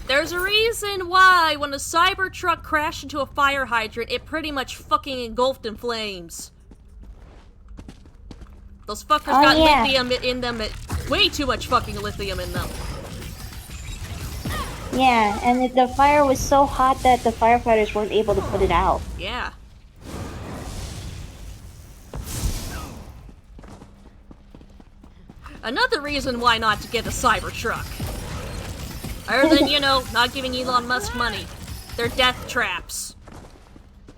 There's a reason why when a cyber truck crashed into a fire hydrant, it pretty much fucking engulfed in flames. Those fuckers got lithium in them, way too much fucking lithium in them. Yeah, and the fire was so hot that the firefighters weren't able to put it out. Yeah. Another reason why not to get a cyber truck. Other than, you know, not giving Elon Musk money. They're death traps.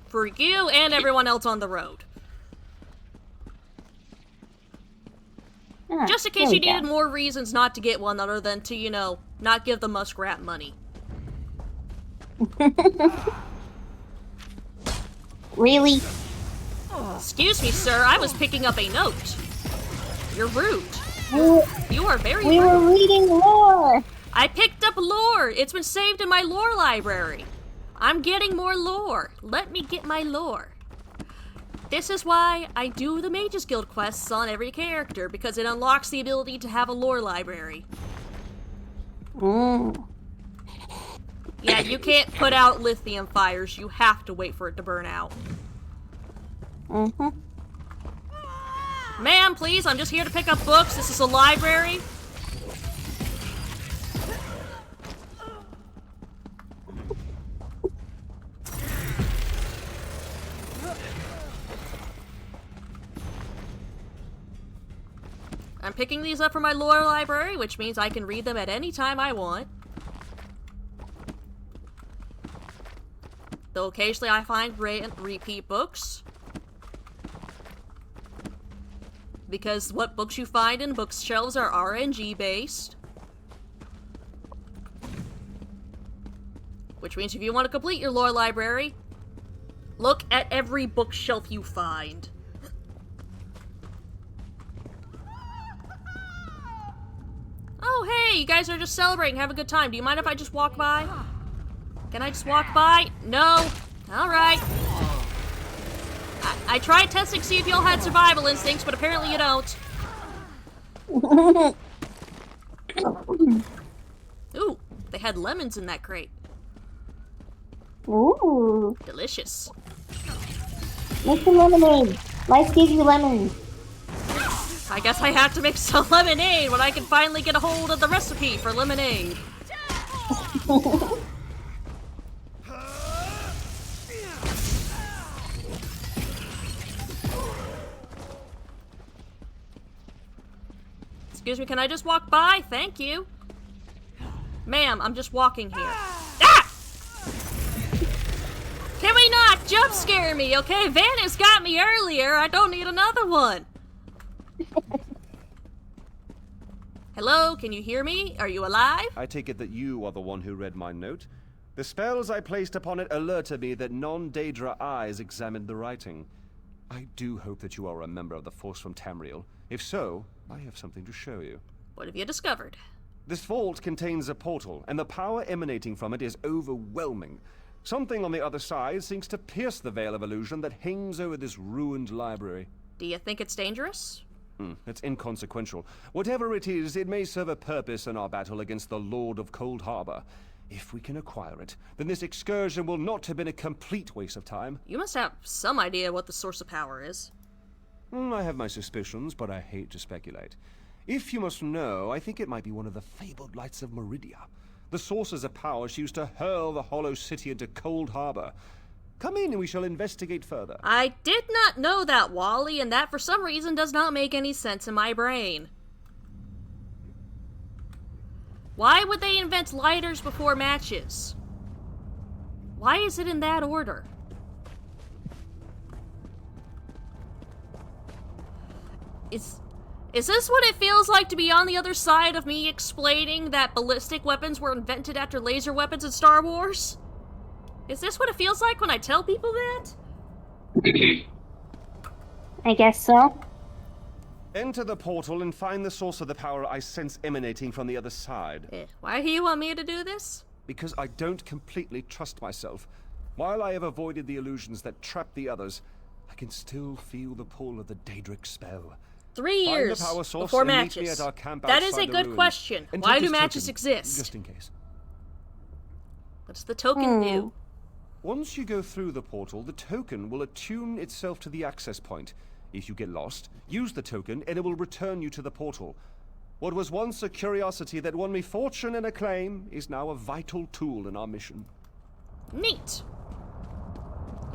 For you and everyone else on the road. Just in case you needed more reasons not to get one other than to, you know, not give the muskrat money. Really? Excuse me, sir. I was picking up a note. You're rude. You are very rude. We were reading lore. I picked up lore. It's been saved in my lore library. I'm getting more lore. Let me get my lore. This is why I do the Mages Guild quests on every character, because it unlocks the ability to have a lore library. Yeah, you can't put out lithium fires. You have to wait for it to burn out. Ma'am, please, I'm just here to pick up books. This is a library. I'm picking these up from my lore library, which means I can read them at any time I want. Though occasionally I find repeat books. Because what books you find in bookshelves are RNG based. Which means if you want to complete your lore library, look at every bookshelf you find. Oh, hey, you guys are just celebrating, have a good time. Do you mind if I just walk by? Can I just walk by? No. Alright. I tried testing to see if y'all had survival instincts, but apparently you don't. Ooh, they had lemons in that crate. Ooh. Delicious. Make some lemonade. Life gives you lemons. I guess I have to make some lemonade when I can finally get a hold of the recipe for lemonade. Excuse me, can I just walk by? Thank you. Ma'am, I'm just walking here. Ah! Can we not jump scare me, okay? Vanna's got me earlier. I don't need another one. Hello, can you hear me? Are you alive? I take it that you are the one who read my note. The spells I placed upon it alerted me that non-Daedra eyes examined the writing. I do hope that you are a member of the force from Tamriel. If so, I have something to show you. What have you discovered? This vault contains a portal, and the power emanating from it is overwhelming. Something on the other side seems to pierce the veil of illusion that hangs over this ruined library. Do you think it's dangerous? It's inconsequential. Whatever it is, it may serve a purpose in our battle against the Lord of Cold Harbor. If we can acquire it, then this excursion will not have been a complete waste of time. You must have some idea what the source of power is. I have my suspicions, but I hate to speculate. If you must know, I think it might be one of the fabled lights of Meridia. The sources of power she used to hurl the Hollow City into Cold Harbor. Come in and we shall investigate further. I did not know that, Wally, and that for some reason does not make any sense in my brain. Why would they invent lighters before matches? Why is it in that order? Is this what it feels like to be on the other side of me explaining that ballistic weapons were invented after laser weapons in Star Wars? Is this what it feels like when I tell people that? I guess so. Enter the portal and find the source of the power I sense emanating from the other side. Why do you want me to do this? Because I don't completely trust myself. While I have avoided the illusions that trap the others, I can still feel the pull of the Daedric spell. 3 years before matches. That is a good question. Why do matches exist? Just in case. What's the token do? Once you go through the portal, the token will attune itself to the access point. If you get lost, use the token and it will return you to the portal. What was once a curiosity that won me fortune and acclaim is now a vital tool in our mission. Neat.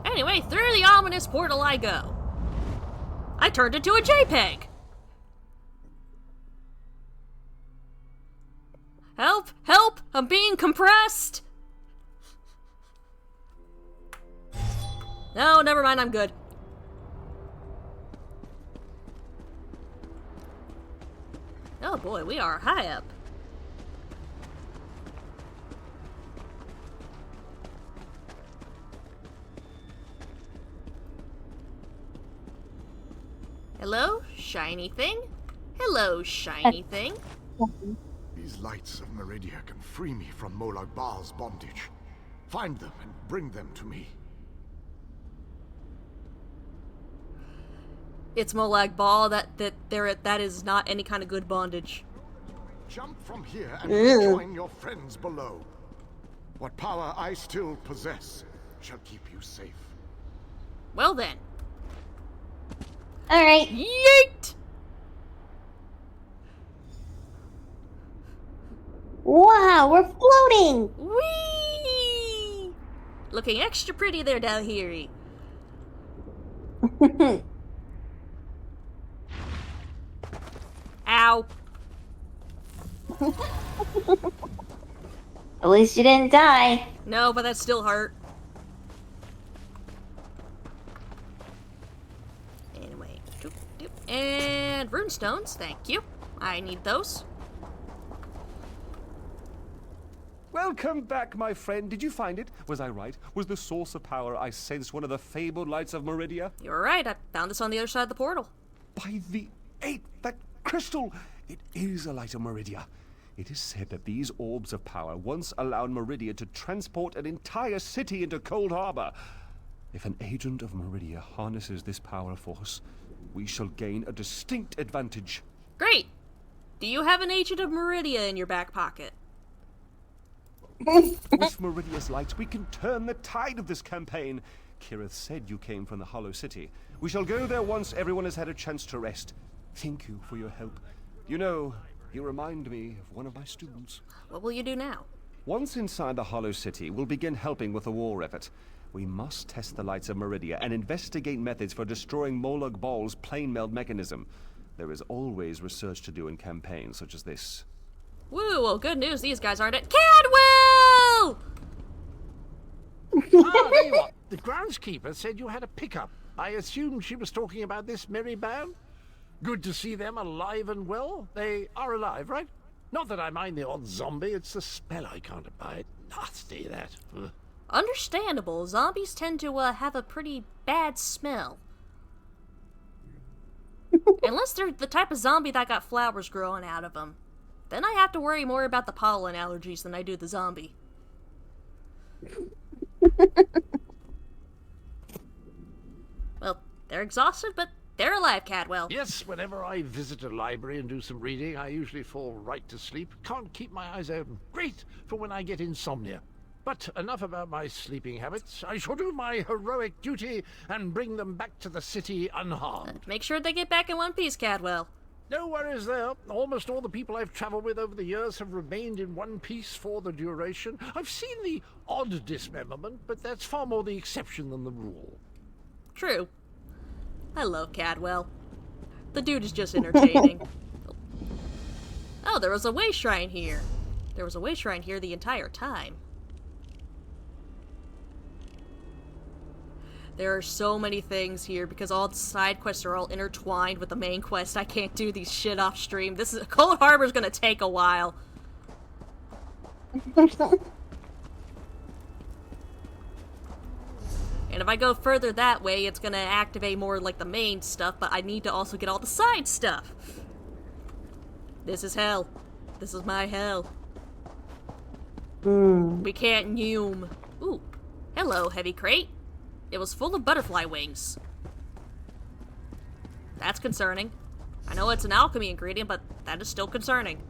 Anyway, through the ominous portal I go. I turned into a JPEG. Help! Help! I'm being compressed! No, never mind, I'm good. Oh boy, we are high up. Hello, shiny thing? Hello, shiny thing. These lights of Meridia can free me from Molag Baal's bondage. Find them and bring them to me. It's Molag Baal. That is not any kind of good bondage. Jump from here and join your friends below. What power I still possess shall keep you safe. Well then. Alright. Yeet! Wow, we're floating! Whee! Looking extra pretty there down here. Ow. Ow. At least you didn't die. No, but that still hurt. Anyway. Doop, doop. And runestones, thank you. I need those. Welcome back, my friend. Did you find it? Was I right? Was the source of power I sensed one of the fabled lights of Meridia? You were right. I found this on the other side of the portal. By the 8th, that crystal! It is a light of Meridia. It is said that these orbs of power once allowed Meridia to transport an entire city into Cold Harbor. If an agent of Meridia harnesses this power force, we shall gain a distinct advantage. Great! Do you have an agent of Meridia in your back pocket? With Meridia's light, we can turn the tide of this campaign. Kirith said you came from the Hollow City. We shall go there once everyone has had a chance to rest. Thank you for your help. You know, you remind me of one of my students. What will you do now? Once inside the Hollow City, we'll begin helping with the war effort. We must test the lights of Meridia and investigate methods for destroying Molag Bal's plane meld mechanism. There is always research to do in campaigns such as this. Woo, well, good news, these guys aren't at Cadwell! Ah, there you are. The groundskeeper said you had a pickup. I assumed she was talking about this merry band. Good to see them alive and well. They are alive, right? Not that I mind the odd zombie, it's the smell I can't abide. Nasty, that. Ugh. Understandable. Zombies tend to have a pretty bad smell. Unless they're the type of zombie that got flowers growing out of them. Then I have to worry more about the pollen allergies than I do the zombie. Well, they're exhausted, but they're alive, Cadwell. Yes, whenever I visit a library and do some reading, I usually fall right to sleep. Can't keep my eyes open. Great for when I get insomnia. But enough about my sleeping habits. I shall do my heroic duty and bring them back to the city unharmed. Make sure they get back in one piece, Cadwell. No worries there. Almost all the people I've traveled with over the years have remained in one piece for the duration. I've seen the odd dismemberment, but that's far more the exception than the rule. True. I love Cadwell. The dude is just entertaining. Oh, there was a way shrine here. There was a way shrine here the entire time. There are so many things here because all the side quests are all intertwined with the main quest. I can't do these shit off stream. This is Cold Harbor's gonna take a while. And if I go further that way, it's gonna activate more like the main stuff, but I need to also get all the side stuff. This is hell. This is my hell. We can't Noom. Ooh. Hello, heavy crate. It was full of butterfly wings. That's concerning. I know it's an alchemy ingredient, but that is still concerning.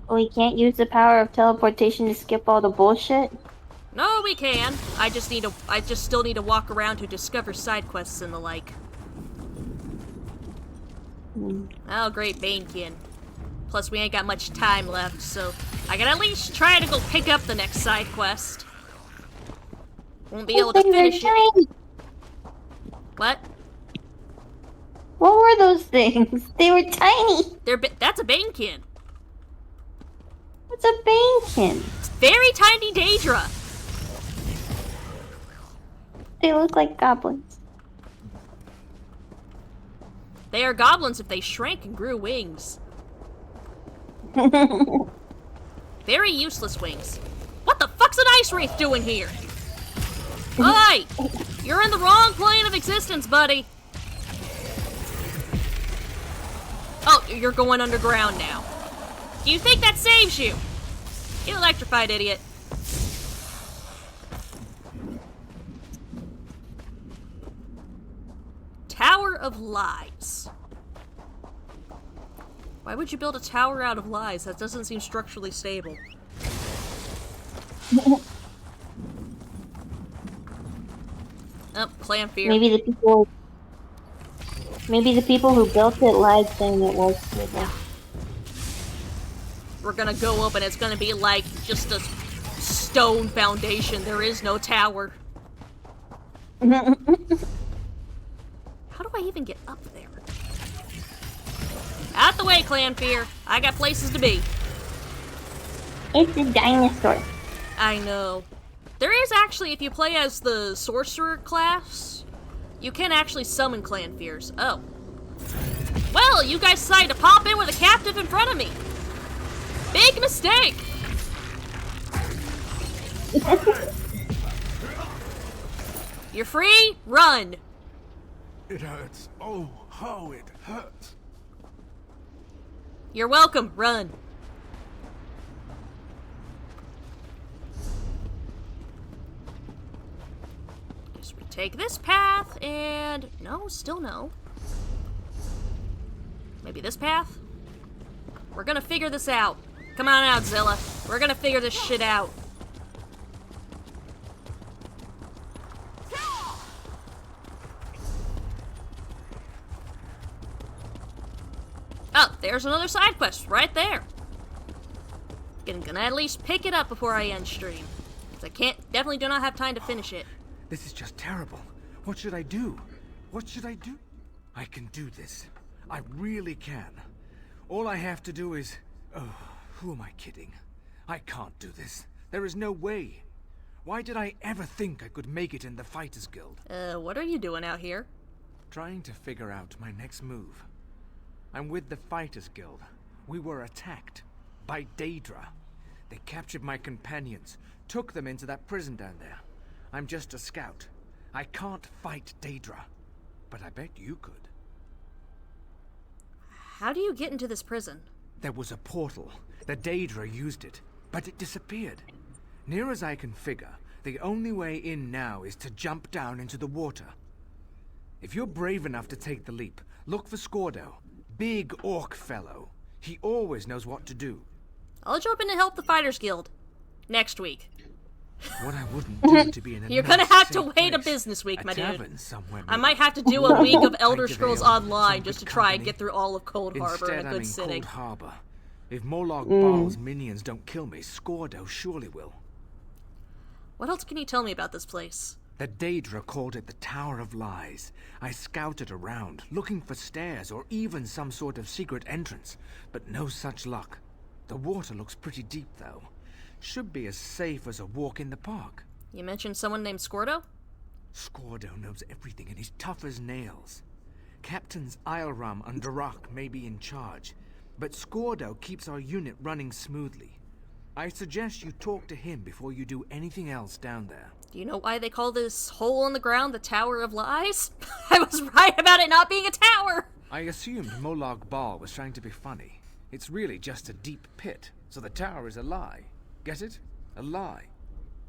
We can't use the power of teleportation to skip all the bullshit? No, we can. I just still need to walk around to discover side quests and the like. Oh, great, Banekin. Plus, we ain't got much time left, so I can at least try to go pick up the next side quest. Won't be able to finish it. What? What were those things? They were tiny. That's a Banekin. What's a Banekin? It's very tiny Daedra. They look like goblins. They are goblins if they shrank and grew wings. Very useless wings. What the fuck's an ice wraith doing here? Oi! You're in the wrong plane of existence, buddy. Oh, you're going underground now. Do you think that saves you? You electrified idiot. Tower of Lies. Why would you build a tower out of lies? That doesn't seem structurally stable. Oh, clan fear. Maybe the people who built it lied saying it was stable. We're gonna go up and it's gonna be like just a stone foundation. There is no tower. How do I even get up there? Out the way, Clan Fear. I got places to be. It's a dinosaur. I know. There is actually, if you play as the sorcerer class, you can actually summon Clan Fears. Oh. Well, you guys decided to pop in with a captive in front of me. Big mistake. You're free? Run. It hurts. Oh, how it hurts. You're welcome. Run. Guess we take this path and... No, still no. Maybe this path? We're gonna figure this out. Come on out, Zilla. We're gonna figure this shit out. Oh, there's another side quest right there. Gonna at least pick it up before I end stream. Because I definitely do not have time to finish it. This is just terrible. What should I do? What should I do? I can do this. I really can. All I have to do is... Oh, who am I kidding? I can't do this. There is no way. Why did I ever think I could make it in the Fighters Guild? What are you doing out here? Trying to figure out my next move. I'm with the Fighters Guild. We were attacked by Daedra. They captured my companions, took them into that prison down there. I'm just a scout. I can't fight Daedra, but I bet you could. How do you get into this prison? There was a portal. The Daedra used it, but it disappeared. Near as I can figure, the only way in now is to jump down into the water. If you're brave enough to take the leap, look for Scordo. Big orc fellow. He always knows what to do. I'll jump in to help the Fighters Guild. Next week. What I wouldn't do to be in a You're nice, gonna have to safe wait a place. business week, my dude. Tavern somewhere, I maybe. might have to do a week of Elder Pint of Scrolls ale, Online some just to good try and company. get through all of Cold Harbor in Instead, a I'm good in sitting. Cold Harbor. If Molag Bal's minions don't kill me, Scordo surely will. What else can you tell me about this place? The Daedra called it the Tower of Lies. I scouted around, looking for stairs or even some sort of secret entrance, but no such luck. The water looks pretty deep, though. Should be as safe as a walk in the park. You mentioned someone named Scordo? Scordo knows everything and he's tough as nails. Captains Ilram and Darak may be in charge, but Scordo keeps our unit running smoothly. I suggest you talk to him before you do anything else down there. Do you know why they call this hole in the ground the Tower of Lies? I was right about it not being a tower! I assumed Molag Bal was trying to be funny. It's really just a deep pit, so the tower is a lie. Get it? A lie.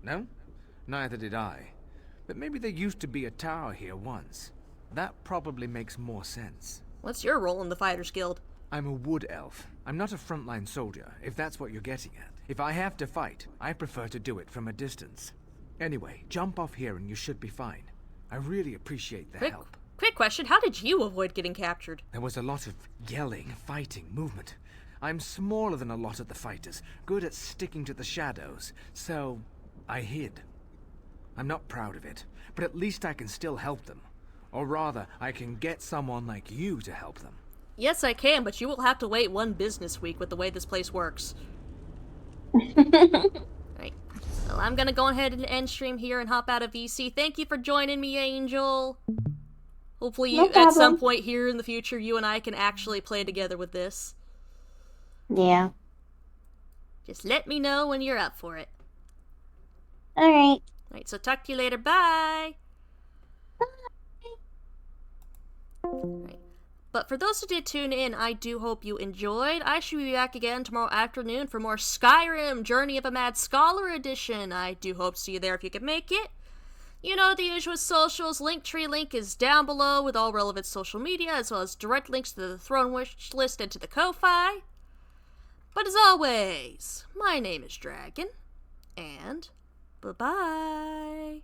No? Neither did I. But maybe there used to be a tower here once. That probably makes more sense. What's your role in the Fighters Guild? I'm a wood elf. I'm not a frontline soldier, if that's what you're getting at. If I have to fight, I prefer to do it from a distance. Anyway, jump off here and you should be fine. I really appreciate the help. Quick question, how did you avoid getting captured? There was a lot of yelling, fighting, movement. I'm smaller than a lot of the fighters, good at sticking to the shadows, so I hid. I'm not proud of it, but at least I can still help them. Or rather, I can get someone like you to help them. Yes, I can, but you will have to wait one business week with the way this place works. Right. Well, I'm gonna go ahead and end stream here and hop out of VC. Thank you for joining me, Angel. Hopefully, at some point here in the future, you and I can actually play together with this. Yeah. Just let me know when you're up for it. Alright. Alright, so talk to you later. Bye! Right. But for those who did tune in, I do hope you enjoyed. I should be back again tomorrow afternoon for more Skyrim Journey of a Mad Scholar edition. I do hope to see you there if you can make it. You know the usual socials. Linktree link is down below with all relevant social media, as well as direct links to the Throne Wish list and to the Ko-Fi. But as always, my name is Dragon, and bye-bye.